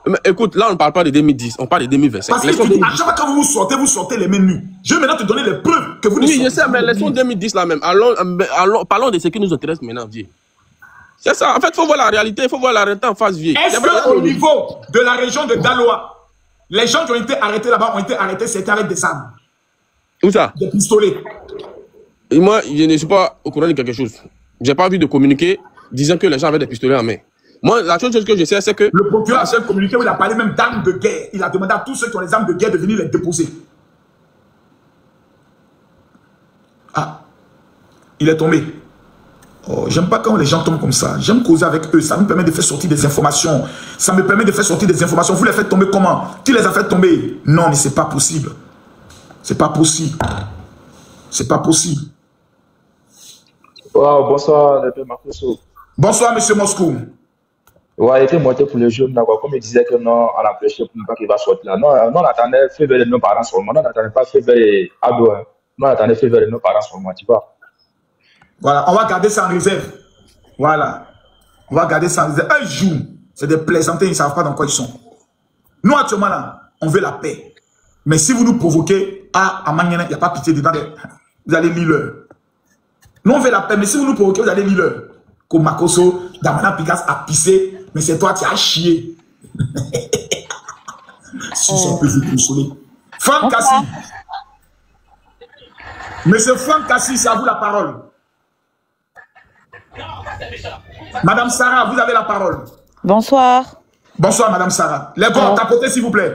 Mais écoute, là on ne parle pas de 2010, on parle de 2025. Parce que à chaque fois que vous sortez les mains nues. Je vais maintenant te donner les preuves que vous ne sortez pas. Oui, je sais, mais laissons 2010 là même. Parlons de ce qui nous intéresse maintenant, vieux. C'est ça, en fait, il faut voir la réalité, il faut voir la réalité en face, vieux. Est-ce qu'au niveau de la région de Daloa, les gens qui ont été arrêtés là-bas ont été arrêtés, c'était avec des armes? Où ça? Des pistolets. Et moi, je ne suis pas au courant de quelque chose. J'ai pas envie de communiquer disant que les gens avaient des pistolets en main. Moi, la seule chose que je sais, c'est que... Le procureur a seul communiqué où il a parlé même d'armes de guerre. Il a demandé à tous ceux qui ont les armes de guerre de venir les déposer. Ah, il est tombé. Oh, j'aime pas quand les gens tombent comme ça. J'aime causer avec eux. Ça me permet de faire sortir des informations. Ça me permet de faire sortir des informations. Vous les faites tomber comment? Qui les a fait tomber? Non, mais c'est pas possible. C'est pas possible. C'est pas possible. Wow, bonsoir, le père Makoso. Bonsoir, monsieur Moscou. Ouais, il était monté pour le jeune, comme il disait que non, on a prêché pour ne pas qu'il va sortir là. Non, on attendait fait vers nos parents seulement. Non, on n'attendait pas fait vers Ado. Non, on attendait fait vers nos parents seulement, tu vois. Voilà, on va garder ça en réserve. Voilà. On va garder ça en réserve. Un jour, c'est des plaisantins, ils ne savent pas dans quoi ils sont. Nous, actuellement, là, on veut la paix. Mais si vous nous provoquez, à Maniana, il n'y a pas pitié dedans. Vous allez lire l'heure. Nous, on veut la paix, mais si vous nous provoquez, vous allez lire l'heure. Comme Makoso, Damana Pikas a pissé, mais c'est toi qui as chié. Si ça peut vous consoler. Franck Kassi. Monsieur Franck Kassi, c'est à vous la parole. Madame Sarah, vous avez la parole. Bonsoir. Bonsoir, Madame Sarah. Les gars, tapotez, s'il vous plaît.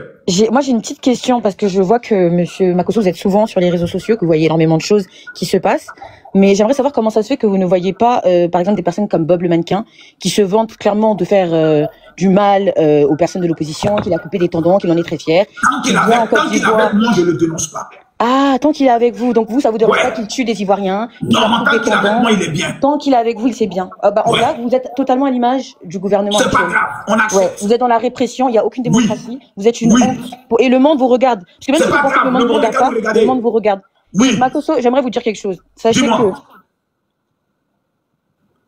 Moi, j'ai une petite question parce que je vois que Monsieur Makoso, vous êtes souvent sur les réseaux sociaux, que vous voyez énormément de choses qui se passent. Mais j'aimerais savoir comment ça se fait que vous ne voyez pas, par exemple, des personnes comme Bob le mannequin, qui se vantent clairement de faire du mal aux personnes de l'opposition, qu'il a coupé des tendons, qu'il en est très fier. Tant qu'il est avec moi, je ne le dénonce pas. Ah, tant qu'il est avec vous, donc vous, ça vous dérange pas qu'il tue des Ivoiriens? Non, tant qu'il est avec moi, il est bien. Tant qu'il est avec vous, il sait bien. On voit que vous êtes totalement à l'image du gouvernement. C'est pas grave, on accepte. Vous êtes dans la répression, il n'y a aucune démocratie. Vous êtes une honte. Et le monde vous regarde. Parce que même si vous pensez que le monde vous regarde pas, le monde vous regarde. Oui. Makoso, j'aimerais vous dire quelque chose. Sachez que...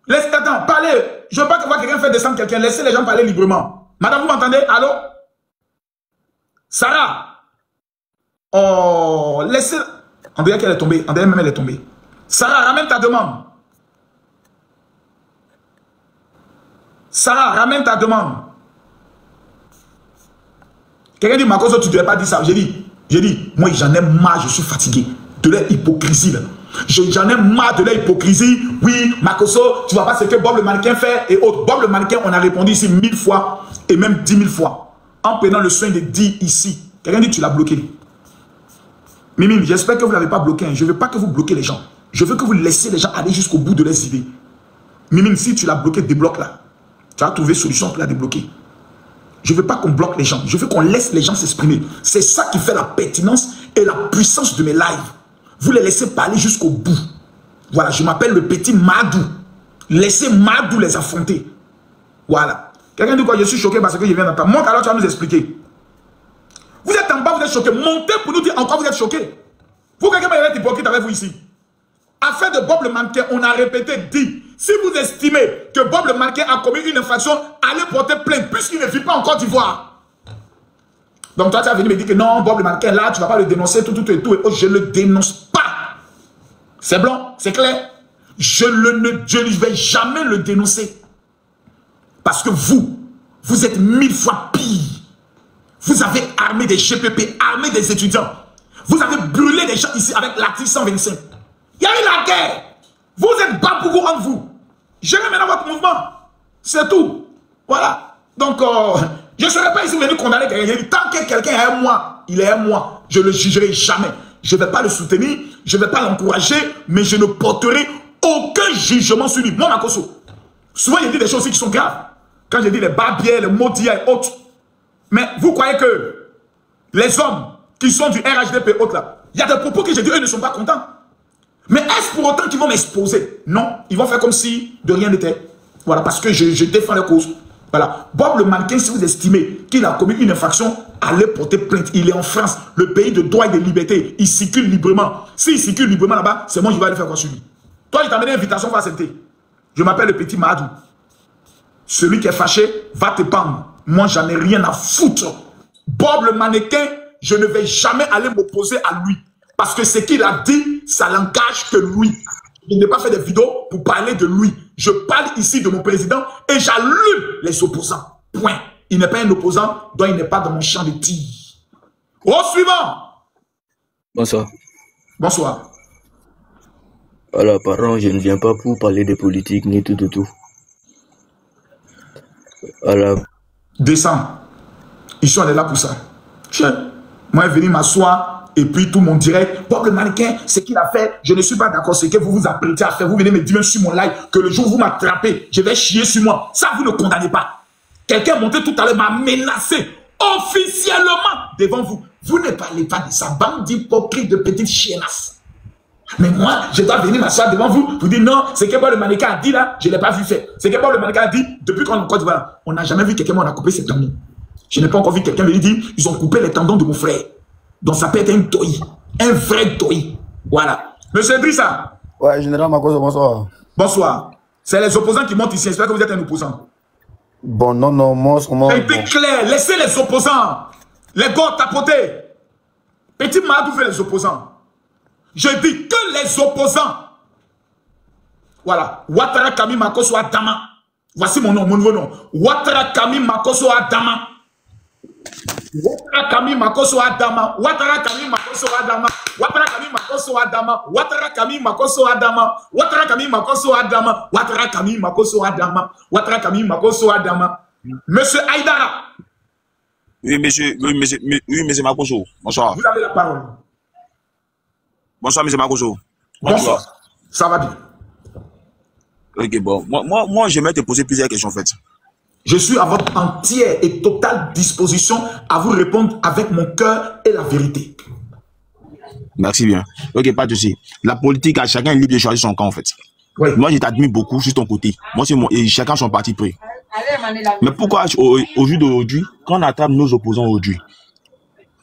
Laissez, attends, parlez. Je ne veux pas voir quelqu'un faire descendre quelqu'un. Laissez les gens parler librement. Madame, vous m'entendez? Allô? Sarah? Oh, laissez... On dirait qu'elle est tombée. On dirait même qu'elle est tombée. Sarah, ramène ta demande. Sarah, ramène ta demande. Quelqu'un dit, Makoso, tu ne devais pas dire ça. J'ai dit, moi, j'en ai marre, je suis fatigué de leur hypocrisie. J'en ai marre de leur hypocrisie. Oui, Makoso, tu ne vois pas ce que Bob le mannequin fait et autres. Bob le mannequin, on a répondu ici 1000 fois et même 10 000 fois. En prenant le soin de dire ici. Quelqu'un dit, tu l'as bloqué. Mimim, j'espère que vous ne l'avez pas bloqué. Je ne veux pas que vous bloquez les gens. Je veux que vous laissez les gens aller jusqu'au bout de leurs idées. Mimim, si tu l'as bloqué, débloque-la. Tu as trouvé solution pour la débloquer. Je ne veux pas qu'on bloque les gens. Je veux qu'on laisse les gens s'exprimer. C'est ça qui fait la pertinence et la puissance de mes lives. Vous les laissez parler jusqu'au bout. Voilà, je m'appelle le petit Madou. Laissez Madou les affronter. Voilà. Quelqu'un dit quoi? Je suis choqué parce que je viens d'entendre. Monte alors, tu vas nous expliquer. Vous êtes en bas, vous êtes choqué. Montez pour nous dire encore vous êtes choqué. Vous, quelqu'un va être hypocrite avec vous ici. Affaire de Bob le mannequin, on a répété, dit, si vous estimez que Bob le mannequin a commis une infraction, allez porter plainte, puisqu'il ne vit pas en Côte d'Ivoire. Donc toi, tu as venu me dire que non, Bob le mannequin, là, tu ne vas pas le dénoncer, tout. Je ne le dénonce pas. C'est blanc, c'est clair. Je ne vais jamais le dénoncer. Parce que vous êtes 1000 fois pire. Vous avez armé des GPP, armé des étudiants. Vous avez brûlé des gens ici avec l'article 125. Il y a eu la guerre. Vous êtes Babougou entre vous. Gérez maintenant votre mouvement. C'est tout. Voilà. Donc, je ne serai pas ici venu condamner quelqu'un. Tant que quelqu'un est à moi, il est à moi. Je ne le jugerai jamais. Je ne vais pas le soutenir. Je ne vais pas l'encourager. Mais je ne porterai aucun jugement sur lui. Moi, Makoso. Souvent, il dit des choses aussi qui sont graves. Quand je dis les barbiers, les maudits et autres. Mais vous croyez que les hommes qui sont du RHDP et autres là, il y a des propos que j'ai dit, eux ne sont pas contents. Mais est-ce pour autant qu'ils vont m'exposer? Non, ils vont faire comme si de rien n'était. Voilà, parce que je défends la cause. Voilà. Bob le mannequin, si vous estimez qu'il a commis une infraction, allez porter plainte. Il est en France, le pays de droit et de liberté. Il circule librement. S'il circule librement là-bas, c'est moi qui vais aller faire quoi sur lui. Toi, il t'a donné une invitation, va accepter. Je m'appelle le petit Madou. Celui qui est fâché va te pendre. Moi, j'en ai rien à foutre. Bob le mannequin, je ne vais jamais aller m'opposer à lui. Parce que ce qu'il a dit, ça n'engage que lui. Je n'ai pas fait des vidéos pour parler de lui. Je parle ici de mon président et j'allume les opposants. Point. Il n'est pas un opposant, donc il n'est pas dans mon champ de tir. Au suivant. Bonsoir. Bonsoir. Alors, parents, je ne viens pas pour parler de politique ni tout. Alors... Descends. Ici, on est là pour ça. Moi, je vais venir m'asseoir et puis tout le monde dirait, Bob le mannequin, ce qu'il a fait, je ne suis pas d'accord. Ce que vous vous apprêtez à faire, vous venez me dire sur mon live que le jour où vous m'attrapez, je vais chier sur moi. Ça, vous ne condamnez pas. Quelqu'un est monté tout à l'heure, m'a menacé officiellement devant vous. Vous ne parlez pas de ça, bande d'hypocrites de petites chiennasses. Mais moi, je dois venir m'asseoir devant vous, vous dire non, ce que Bob le mannequin a dit là, je ne l'ai pas vu faire. Ce que Bob le mannequin a dit, depuis qu'on est en Côte d'Ivoire, on n'a jamais vu quelqu'un, on a coupé ses tendons. Je n'ai pas encore vu quelqu'un me dire, ils ont coupé les tendons de mon frère. Donc ça peut être un doi, un vrai doi. Voilà. Monsieur Idrissa. Ouais, général Makoso, bonsoir. Bonsoir. C'est les opposants qui montent ici. J'espère que vous êtes un opposant. Bon, non, moi, sûrement. Ça a été clair. Laissez les opposants. Les gars tapoter. Petit Madou fait les opposants. Je dis que les opposants. Voilà. Ouattara Kami Makoso Adama. Voici mon nom, mon nouveau nom. Ouattara Kami Makoso Adama. Ouattara Kami Makoso Adama. Ouattara Kami Makoso Adama. Ouattara Kami Makoso Adama. Ouattara Kami Makoso Adama. Ouattara Kami Makoso Adama. Ouattara Kami Makoso Adama. Ouattara Kami Makoso Adama. Monsieur Aïdara. Oui, monsieur Makoso. Bonsoir. Vous avez la parole. Bonsoir, monsieur Makoso. Bonsoir. Ça va bien. Ok, bon. Moi, j'aimerais te poser plusieurs questions, en fait. Je suis à votre entière et totale disposition à vous répondre avec mon cœur et la vérité. Merci bien. Ok, pas de souci. La politique, chacun est libre de choisir son camp, en fait. Oui. Moi, je t'admire beaucoup sur ton côté. Moi, c'est et chacun son parti pris. Mais pourquoi, au jour d'aujourd'hui, quand on attrape nos opposants aujourd'hui,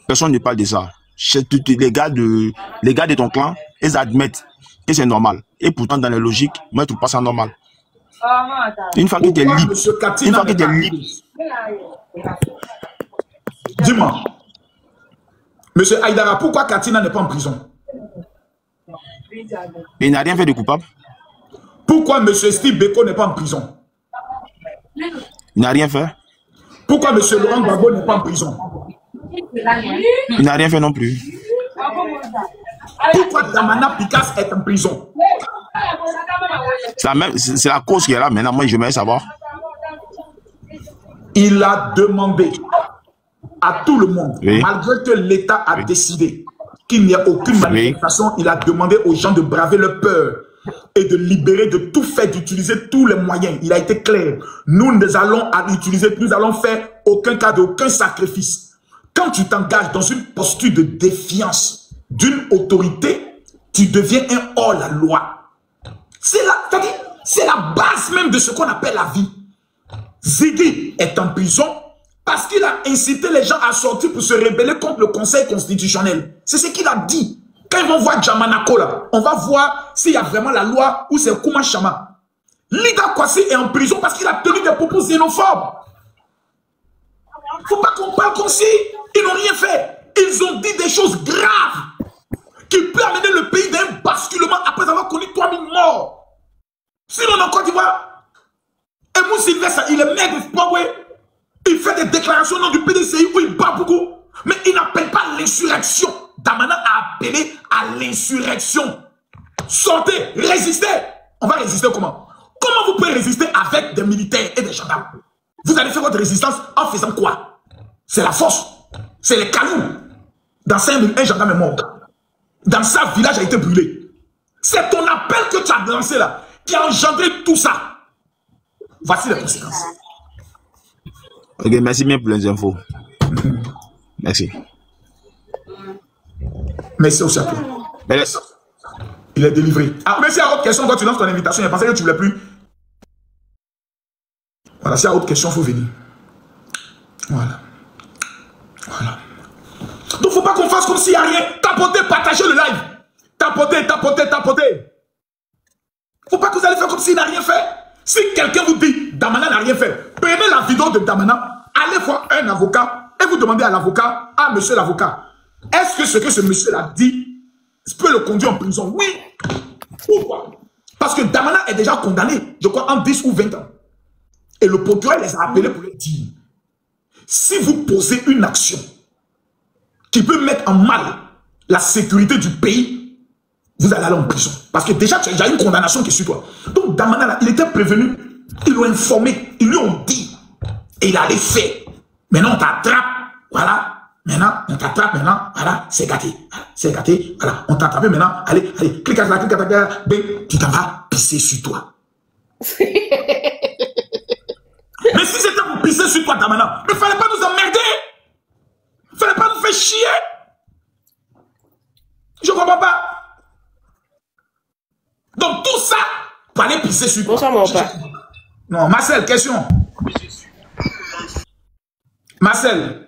personne ne parle de ça. Les gars de ton clan, ils admettent que c'est normal. Et pourtant, dans la logique, moi, je ne trouve pas ça normal. Une fois que tu es libre, Dis-moi, monsieur Aïdara, pourquoi Katina n'est pas en prison? Il n'a rien fait de coupable. Pourquoi monsieur Steve Beko n'est pas en prison? Il n'a rien fait. Pourquoi monsieur Laurent Gbagbo n'est pas en prison? Il n'a rien fait non plus. Pourquoi Damana Picasse est en prison? C'est la cause qui est là maintenant. Moi, j'aimerais savoir. Il a demandé à tout le monde, oui, malgré que l'État a décidé qu'il n'y a aucune manifestation, il a demandé aux gens de braver leur peur et de libérer de tout fait, d'utiliser tous les moyens. Il a été clair. Nous allons utiliser, nous allons faire aucun cas d'aucun sacrifice. Quand tu t'engages dans une posture de défiance d'une autorité, tu deviens un hors-la-loi. C'est la base même de ce qu'on appelle la vie. Ziggy est en prison parce qu'il a incité les gens à sortir pour se rebeller contre le Conseil constitutionnel. C'est ce qu'il a dit. Quand ils vont voir Djamanako là, on va voir s'il y a vraiment la loi ou c'est Kouma Chama. Lida Kwasi est en prison parce qu'il a tenu des propos xénophobes. Il ne faut pas qu'on parle comme si ils n'ont rien fait. Ils ont dit des choses graves qui peuvent amener le pays d'un basculement après avoir connu 3000 morts. Sinon, en Côte d'Ivoire, Emou Sylvestre, il est maire de Zimbabwe. Il fait des déclarations au nom du PDCI où il bat beaucoup. Mais il n'appelle pas l'insurrection. Damana a appelé à l'insurrection. Sortez, résistez. On va résister comment? Comment vous pouvez résister avec des militaires et des gendarmes? Vous allez faire votre résistance en faisant quoi? C'est la force. C'est les canons. Dans 5000, un gendarme est mort. Dans sa village a été brûlé. C'est ton appel que tu as lancé là qui a engendré tout ça. Voici les conséquences. Ok, merci bien pour les infos. Merci. Merci aussi à toi. Il est délivré. Ah, mais s'il y a autre question, quand tu lances ton invitation, il a pensé que tu ne voulais plus. Voilà, s'il y a autre question, il faut venir. Voilà. Voilà. Donc, il ne faut pas qu'on fasse comme s'il n'y a rien. Tapotez, partagez le live. Tapotez, tapotez, tapotez. Il ne faut pas que vous allez faire comme s'il n'a rien fait. Si quelqu'un vous dit Damana n'a rien fait, prenez la vidéo de Damana, allez voir un avocat et vous demandez à l'avocat, ah monsieur l'avocat, est-ce que ce que ce monsieur a dit peut le conduire en prison? Oui. Pourquoi? Parce que Damana est déjà condamné, je crois, en 10 ou 20 ans. Et le procureur les a appelés pour leur dire, si vous posez une action qui peut mettre en mal la sécurité du pays, vous allez aller en prison. Parce que déjà, tu as déjà une condamnation qui est sur toi. Donc, Damana, là, il était prévenu. Ils l'ont informé. Ils lui ont dit. Et il allait faire. Maintenant, on t'attrape. Voilà. Maintenant, on t'attrape. Maintenant, voilà. C'est gâté. C'est gâté. Voilà. On t'a attrapé maintenant. Allez, allez. Clique à la, clique à la. Ben, tu t'en vas pisser sur toi. Mais si c'était pour pisser sur toi, Damana, il ne fallait pas nous emmerder. Il ne fallait pas nous faire chier. Je ne comprends pas. Donc tout ça, pour aller pisser sur toi. Bonsoir, mon père. Non, Marcel, question. Marcel.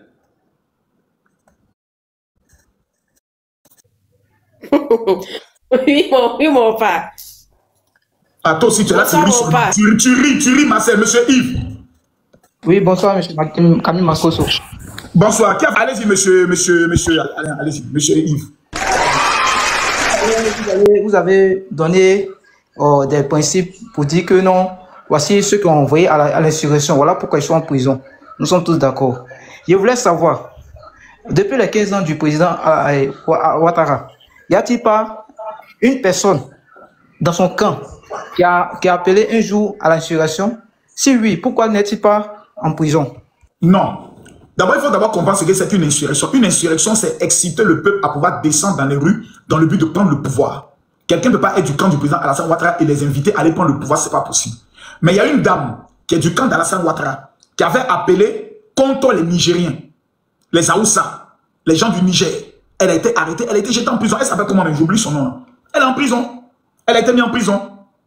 Oui, mon père. Ah, toi aussi, tu es là, tu ris, Marcel, monsieur Yves. Oui, bonsoir, monsieur Camille Makoso. Bonsoir. Allez-y, monsieur, allez-y, monsieur Yves. Vous avez donné des principes pour dire que non, voici ceux qui ont envoyé à l'insurrection, voilà pourquoi ils sont en prison. Nous sommes tous d'accord. Je voulais savoir, depuis les 15 ans du président Ouattara, y a-t-il pas une personne dans son camp qui a appelé un jour à l'insurrection? Si oui, pourquoi n'est-il pas en prison? Non. D'abord, il faut d'abord comprendre ce que c'est une insurrection. Une insurrection, c'est exciter le peuple à pouvoir descendre dans les rues dans le but de prendre le pouvoir. Quelqu'un ne peut pas être du camp du président Alassane Ouattara et les inviter à aller prendre le pouvoir, ce n'est pas possible. Mais il y a une dame qui est du camp d'Alassane Ouattara qui avait appelé contre les Nigériens, les Aoussa, les gens du Niger. Elle a été arrêtée, elle a été jetée en prison. Elle s'appelle comment? J'oublie son nom. Elle est en prison. Elle a été mise en prison.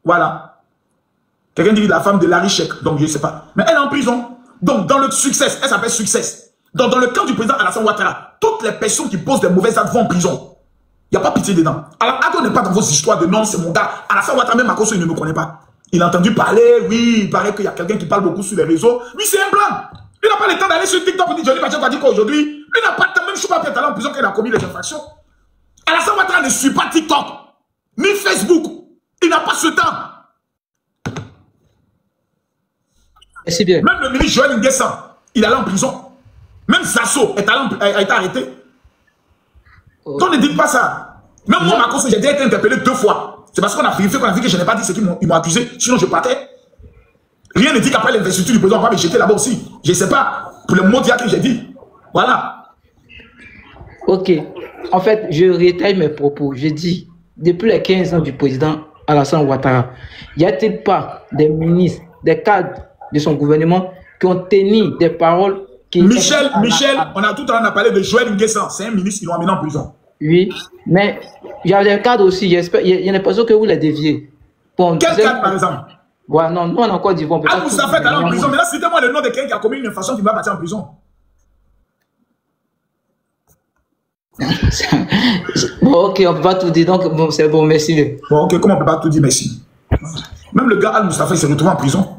Voilà. Quelqu'un dit la femme de Larry Sheikh, donc je ne sais pas. Mais elle est en prison. Donc, dans le succès, elle s'appelle Success. Donc, dans le camp du président Alassane Ouattara, toutes les personnes qui posent des mauvaises actes vont en prison. Il n'y a pas pitié dedans. Alors, Ado n'est pas dans vos histoires de non, c'est mon gars. Alassane Ouattara, même Makoso, il ne me connaît pas. Il a entendu parler, oui, il paraît qu'il y a quelqu'un qui parle beaucoup sur les réseaux. Lui, c'est un blanc. Il n'a pas le temps d'aller sur TikTok pour dire Johnny Bachar a dit qu'aujourd'hui, il n'a pas le temps, même Chouba peut aller en prison qu'il a commis les infractions. Alassane Ouattara ne suit pas TikTok, ni Facebook. Il n'a pas ce temps. C'est bien. Même le ministre Joël Nguessan, il est allé en prison. Même Sasso a été arrêté. Donc ne dites pas ça. Même moi, Makoso, j'ai déjà été interpellé 2 fois. C'est parce qu'on a vérifié, qu'on a vu que je n'ai pas dit ce qu'ils m'ont accusé. Sinon, je partais. Rien ne dit qu'après l'investiture du président, on va me jeter là-bas aussi. Je ne sais pas. Pour le mot que j'ai dit. Voilà. Ok. En fait, je rétaille mes propos. Je dis, depuis les 15 ans du président Alassane Ouattara, y a-t-il pas des ministres, des cadres de son gouvernement qui ont tenu des paroles qui... Michel, on a tout à l'heure parlé de Joël Nguessan. C'est un ministre qui l'ont amené en prison. Oui, mais il y a des cadres aussi. Il y a des personnes que vous les déviez. Bon, quel cadre, par exemple? Ouais, non, nous, on a encore dit... Bon, ah, vous savez d'aller en prison. Mais là, citez-moi le nom de quelqu'un qui a commis une infraction qui va partir en prison. Bon, ok, on ne peut pas tout dire. Donc, bon, c'est bon, merci. Bon, ok, comment on ne peut pas tout dire, merci? Même le gars Al-Moustapha, il s'est retrouvé en prison.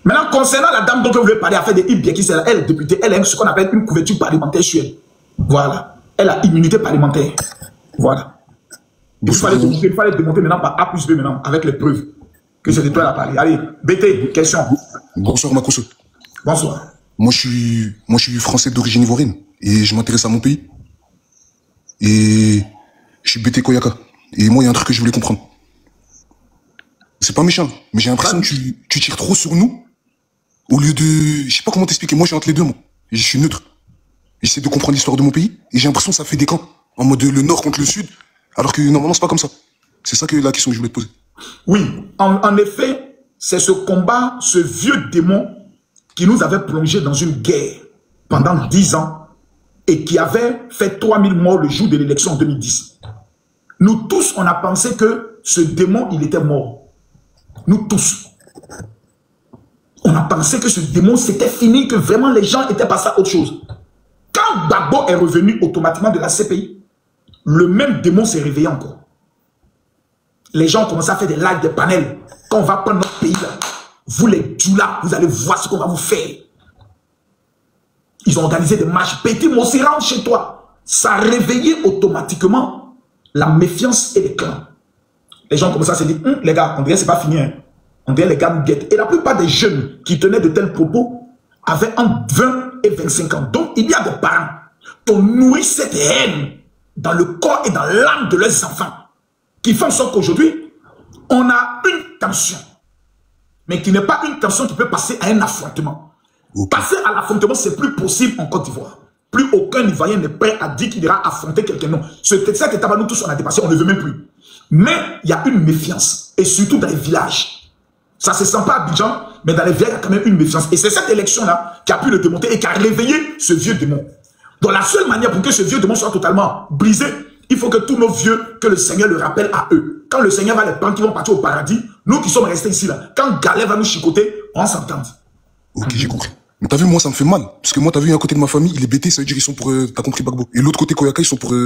Maintenant, concernant la dame dont vous voulez parler, à faire des Ibia, qui c'est elle est députée, elle a ce qu'on appelle une couverture parlementaire sur elle. Voilà. Elle a immunité parlementaire. Voilà. Il fallait démontrer maintenant par A plus B maintenant, avec les preuves, que c'est de toi la parler. Allez, BT, question. Bonsoir, Makoso. Bonsoir. Moi, je suis français d'origine ivoirienne et je m'intéresse à mon pays. Et je suis BT Koyaka. Et moi, il y a un truc que je voulais comprendre. C'est pas méchant, mais j'ai l'impression que tu tires trop sur nous. Au lieu de... Je sais pas comment t'expliquer. Moi, je suis entre les deux, moi. Et je suis neutre. J'essaie de comprendre l'histoire de mon pays. Et j'ai l'impression que ça fait des camps. En mode le nord contre le sud. Alors que normalement, c'est pas comme ça. C'est ça que la question que je voulais te poser. Oui, en effet, c'est ce combat, ce vieux démon qui nous avait plongé dans une guerre pendant 10 ans et qui avait fait 3000 morts le jour de l'élection en 2010. Nous tous, on a pensé que ce démon, il était mort. Nous tous. On a pensé que ce démon, c'était fini, que vraiment les gens étaient passés à autre chose. Quand Gbagbo est revenu automatiquement de la CPI, le même démon s'est réveillé encore. Les gens ont commencé à faire des lives, des panels. Quand on va prendre notre pays, là, vous les Djoula, vous allez voir ce qu'on va vous faire. Ils ont organisé des marches. Petit Mossi, rentre chez toi. Ça a réveillé automatiquement la méfiance et les clans. Les gens ont commencé à se dire, les gars, on dirait que c'est pas fini. Hein. On dirait les gars nous guettent. Et la plupart des jeunes qui tenaient de tels propos avaient entre 20 et 25 ans. Donc, il y a des parents qui ont nourri cette haine dans le corps et dans l'âme de leurs enfants, qui font en sorte qu'aujourd'hui, on a une tension, mais qui n'est pas une tension qui peut passer à un affrontement. Passer à l'affrontement, c'est plus possible en Côte d'Ivoire. Plus aucun Ivoirien n'est prêt à dire qu'il ira affronter quelqu'un. Non, cette étape, nous tous, on a dépassé, on ne veut même plus. Mais il y a une méfiance, et surtout dans les villages. Ça ne se sent pas à Abidjan, mais dans les villages, il y a quand même une méfiance. Et c'est cette élection-là qui a pu le démonter et qui a réveillé ce vieux démon. Donc la seule manière pour que ce vieux démon soit totalement brisé, il faut que tous nos vieux, que le Seigneur le rappelle à eux. Quand le Seigneur va les prendre, qu'ils vont partir au paradis, nous qui sommes restés ici, là, quand Galère va nous chicoter, on s'entend. Ok, j'ai compris. Mais t'as vu, moi, ça me fait mal. Parce que moi, t'as vu, un côté de ma famille, il est bêté, ça veut dire ils sont pour... t'as compris, Bagbo. Et l'autre côté, Koyaka, ils sont pour... ça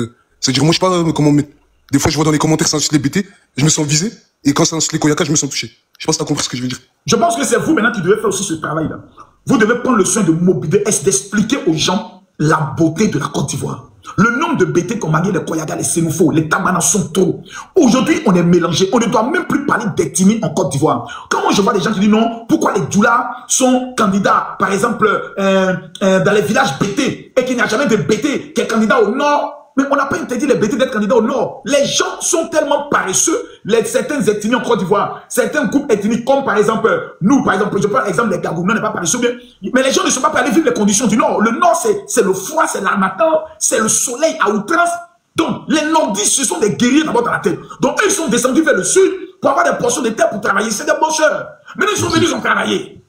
veut dire, moi, je sais pas comment mettre. Des fois, je vois dans les commentaires, ça les bêté, je me sens visé. Et quand ça les Koyaka, je me sens touché. Je sais pas si t'as compris ce que je veux dire. Je pense que c'est vous, maintenant, qui devez faire aussi ce travail-là. Vous devez prendre le soin de mobiliser, d'expliquer aux gens la beauté de la Côte d'Ivoire. Le nombre de bêtés qu'on manie, les Koyaga, les Sénoufos, les Tamana sont trop. Aujourd'hui, on est mélangé. On ne doit même plus parler d'ethnie en Côte d'Ivoire. Quand moi je vois des gens qui disent non, pourquoi les Djoula sont candidats, par exemple, dans les villages bêtés, et qu'il n'y a jamais de bêtés qui est candidat au Nord. Mais on n'a pas interdit les bêtés d'être candidats au Nord. Les gens sont tellement paresseux, certaines ethnies en Côte d'Ivoire, certains groupes ethniques, comme par exemple, nous, par exemple, je prends l'exemple des Gagoumans, on n'est pas paresseux, mais les gens ne sont pas prêts à aller vivre les conditions du Nord. Le Nord, c'est le froid, c'est l'harmattan, c'est le soleil à outrance. Donc, les Nordistes, ce sont des guerriers d'abord dans la tête. Donc, eux, ils sont descendus vers le sud pour avoir des portions de terre pour travailler. C'est des bosseurs. Maintenant, ils sont venus, ils ont travaillé.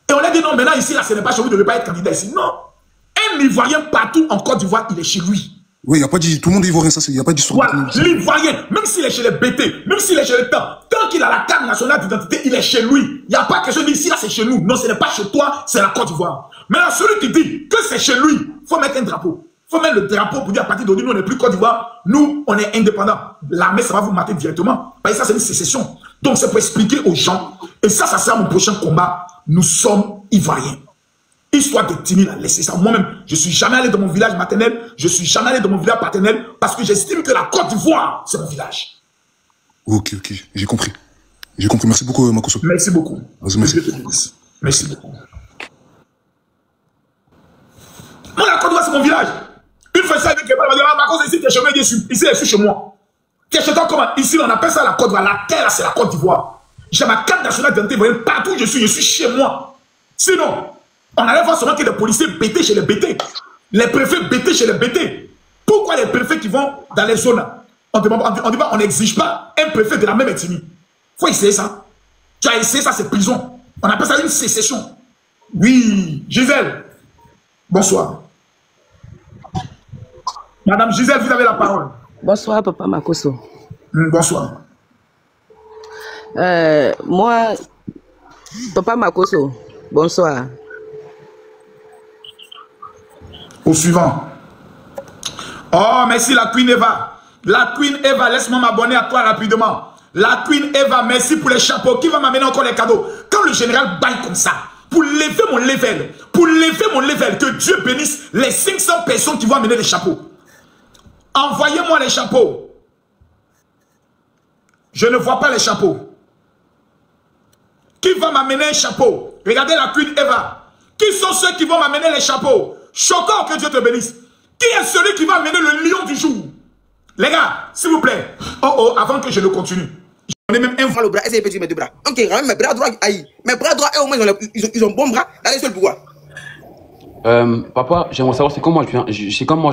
Et on a dit non, maintenant, ici, là, ce n'est pas chez vous de ne pas être candidat ici. Non. Un Ivoirien partout en Côte d'Ivoire, il est chez lui. Oui, il n'y a pas dit, tout le monde est ivoirien, ça, il n'y a pas d'histoire. Voilà, l'Ivoirien, même s'il est chez les BT, même s'il est chez les temps, tant qu'il a la carte nationale d'identité, il est chez lui. Il n'y a pas question de dire ici, là, c'est chez nous. Non, ce n'est pas chez toi, c'est la Côte d'Ivoire. Maintenant, celui qui dit que c'est chez lui, il faut mettre un drapeau. Il faut mettre le drapeau pour dire à partir d'aujourd'hui, nous, on n'est plus Côte d'Ivoire, nous, on est indépendants. L'armée, ça va vous mater directement. Parce que ça, c'est une sécession. Donc, c'est pour expliquer aux gens, et ça sera mon prochain combat. Nous sommes Ivoiriens. Histoire de Tini a laissé ça. Moi-même, je ne suis jamais allé dans mon village maternel, je ne suis jamais allé dans mon village paternel, parce que j'estime que la Côte d'Ivoire, c'est mon village. Ok, j'ai compris. J'ai compris. Merci beaucoup, Makosso. Merci beaucoup. Merci. Merci beaucoup. Moi, la Côte d'Ivoire, c'est mon village. Une fois, ça, quelqu'un va dire, ah, Makosso, ici, tu es chez moi, ici, je suis chez moi. Tu es chez toi comment? Ici, on appelle ça la Côte d'Ivoire. La terre, c'est la Côte d'Ivoire. J'ai ma carte nationale d'identité, partout où je suis chez moi. Sinon, on allait voir seulement que les policiers bêtés chez les bêtés. Les préfets bêtés chez les bêtés. Pourquoi les préfets qui vont dans les zones, on n'exige pas un préfet de la même ethnie? Il faut essayer ça. Tu as essayé ça, c'est prison. On appelle ça une sécession. Oui, Gisèle. Bonsoir. Madame Gisèle, vous avez la parole. Bonsoir, Papa Makosso. Bonsoir. Moi, Papa Makosso, bonsoir. Au suivant. Oh, merci la Queen Eva. La Queen Eva, laisse-moi m'abonner à toi rapidement. La Queen Eva, merci pour les chapeaux. Qui va m'amener encore les cadeaux? Quand le général baille comme ça, pour lever mon level, que Dieu bénisse les 500 personnes qui vont amener les chapeaux. Envoyez-moi les chapeaux. Je ne vois pas les chapeaux. Qui va m'amener un chapeau? Regardez la Queen Eva. Qui sont ceux qui vont m'amener les chapeaux? Choquant, que Dieu te bénisse. Qui est celui qui va amener le lion du jour? Les gars, s'il vous plaît. Oh, avant que je ne continue. J'en ai même un le bras, essayez de péter mes deux bras. Ok, mes bras droits, aïe. Mes bras droits, au moins, ils ont bon bras. Allez, seul pouvoir. Papa, j'aimerais savoir, c'est comment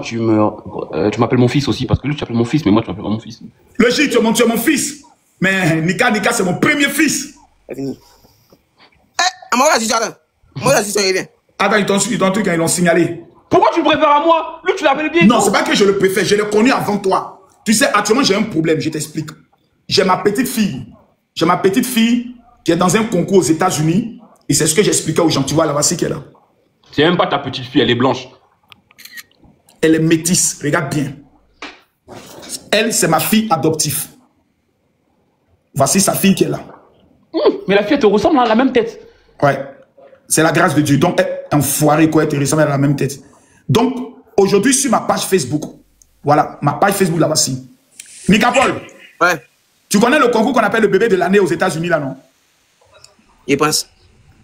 tu m'appelles mon fils aussi, parce que lui, tu m'appelles mon fils, mais moi, tu m'appelles mon fils. Logique, tu es mon fils. Mais Nika, c'est mon premier fils. C'est fini. Eh, moi, là, jardin. Moi, là, si ça revient. Attends, ils t'ont truc, ils l'ont signalé. Pourquoi tu le préfères à moi? Lui, tu l'appelles bien. Non, c'est pas que je le préfère, je l'ai connu avant toi. Tu sais, actuellement, j'ai un problème, je t'explique. J'ai ma petite fille. J'ai ma petite fille qui est dans un concours aux États-Unis. Et c'est ce que j'expliquais aux gens. Tu vois, là, voici qu'elle est là. C'est même pas ta petite fille, elle est blanche. Elle est métisse, regarde bien. Elle, c'est ma fille adoptive. Voici sa fille qui est là. Mais la fille, elle te ressemble, à la même tête. Ouais. C'est la grâce de Dieu. Donc, un foiré, quoi, elle te ressemble à la même tête. Donc, aujourd'hui, sur ma page Facebook, voilà, ma page Facebook, là, voici. Nicapol. Ouais. Tu connais le concours qu'on appelle le bébé de l'année aux États-Unis, là, non? Je pense.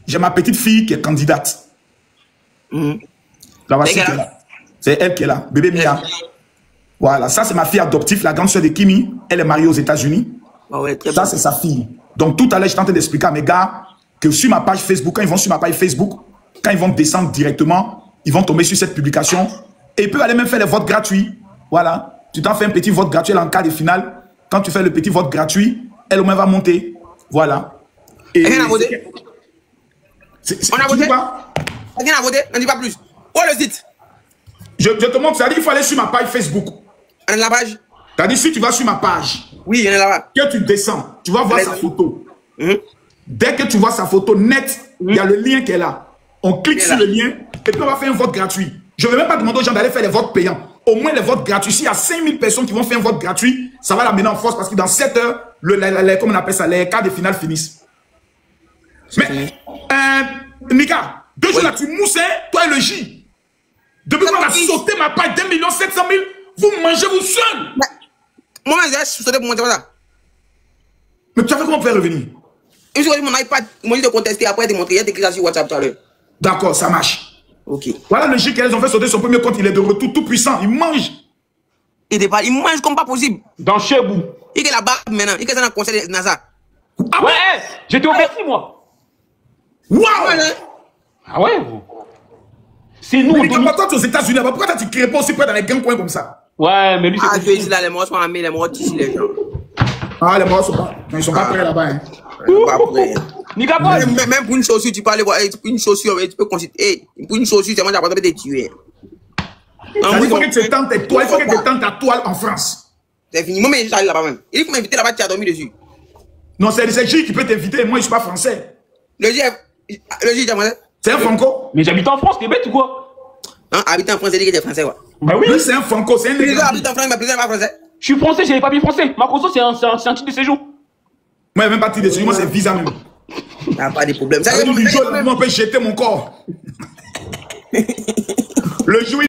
J'ai ma petite fille qui est candidate. Là, voici qu'elle est là. C'est elle qui est là. Bébé Mia. Voilà, ça c'est ma fille adoptive, la grande soeur de Kimi. Elle est mariée aux États-Unis. Ah ouais, très ça bien. c'est sa fille. Donc tout à l'heure, je tentais d'expliquer à mes gars que sur ma page Facebook, quand ils vont sur ma page Facebook, quand ils vont descendre directement, ils vont tomber sur cette publication et ils peuvent aller même faire les votes gratuits. Voilà, tu t'en fais un petit vote gratuit en cas de finale. Quand tu fais le petit vote gratuit, elle au moins va monter. Voilà. Et rien à voter. On a voté. Rien à voter, on ne dit pas plus. Où est le site? Je te montre, ça dit qu'il faut aller sur ma page Facebook. On est la page? T'as dit si tu vas sur ma page. Oui, on est là-bas. Que tu descends, tu vas voir sa photo. Dès que tu vois sa photo nette, il y a le lien qui est là. On clique sur le lien et puis on va faire un vote gratuit. Je ne vais même pas demander aux gens d'aller faire les votes payants. Au moins les votes gratuits. S'il y a 5000 personnes qui vont faire un vote gratuit, ça va l'amener en force parce que dans 7 heures, comme on appelle ça, les quarts de finale finissent. Mais, Nika, 2 jours là, tu mousses, toi et le J. Depuis qu'on a sauté ma page 2 700 000, vous mangez vous seul. Moi, j'ai sauté pour monter ça. Mais tu as fait comment faire revenir? J'ai choisi mon iPad, ils m'ont dit de contester, après de montrer, il y a écrit ça sur WhatsApp tout à l'heure. D'accord, ça marche. Ok. Voilà le J qu'ils ont fait sauter son premier compte, il est de retour tout puissant, il mange. Il mange comme pas possible. Dans Chebou. Il est là-bas maintenant, il est dans le conseil de NASA. Ah ouais, j'étais au Bercy moi. Waouh! Ah ouais? C'est nous. Mais il est pas aux États-Unis, pourquoi tu ne crées pas aussi près dans les grands coins comme ça? Ouais, mais lui, c'est. Ah, je vais là, les morts sont armés, les morts ici, les gens. Ah, les morts sont pas. Ils sont pas prêts là-bas. Hein. Pas prêts. Même pour une chaussure, tu peux aller voir. Pour une chaussure, tu peux consulter. Pour une chaussure, c'est moi qui vais te tuer. Il faut que tu tentes tes toiles, il faut que tu tentes ta toile en France. C'est fini. Moi, j'arrive là-bas même. Il faut m'inviter là-bas, tu as dormi dessus. Non, c'est le J qui peut t'inviter. Moi, je ne suis pas français. Le J, c'est un franco. Mais j'habite en France, t'es bête ou quoi? Hein, habiter en France, c'est dire que t'es français, quoi. Bah oui, c'est un franco, c'est un négro. Habite en France, mais président pas français. Je suis français, j'ai les papiers français. Makoso, c'est un titre de séjour. Moi, même pas titre de séjour, moi, c'est visa même. T'as pas de problème. Ça, on peut jeter mon corps. Le jour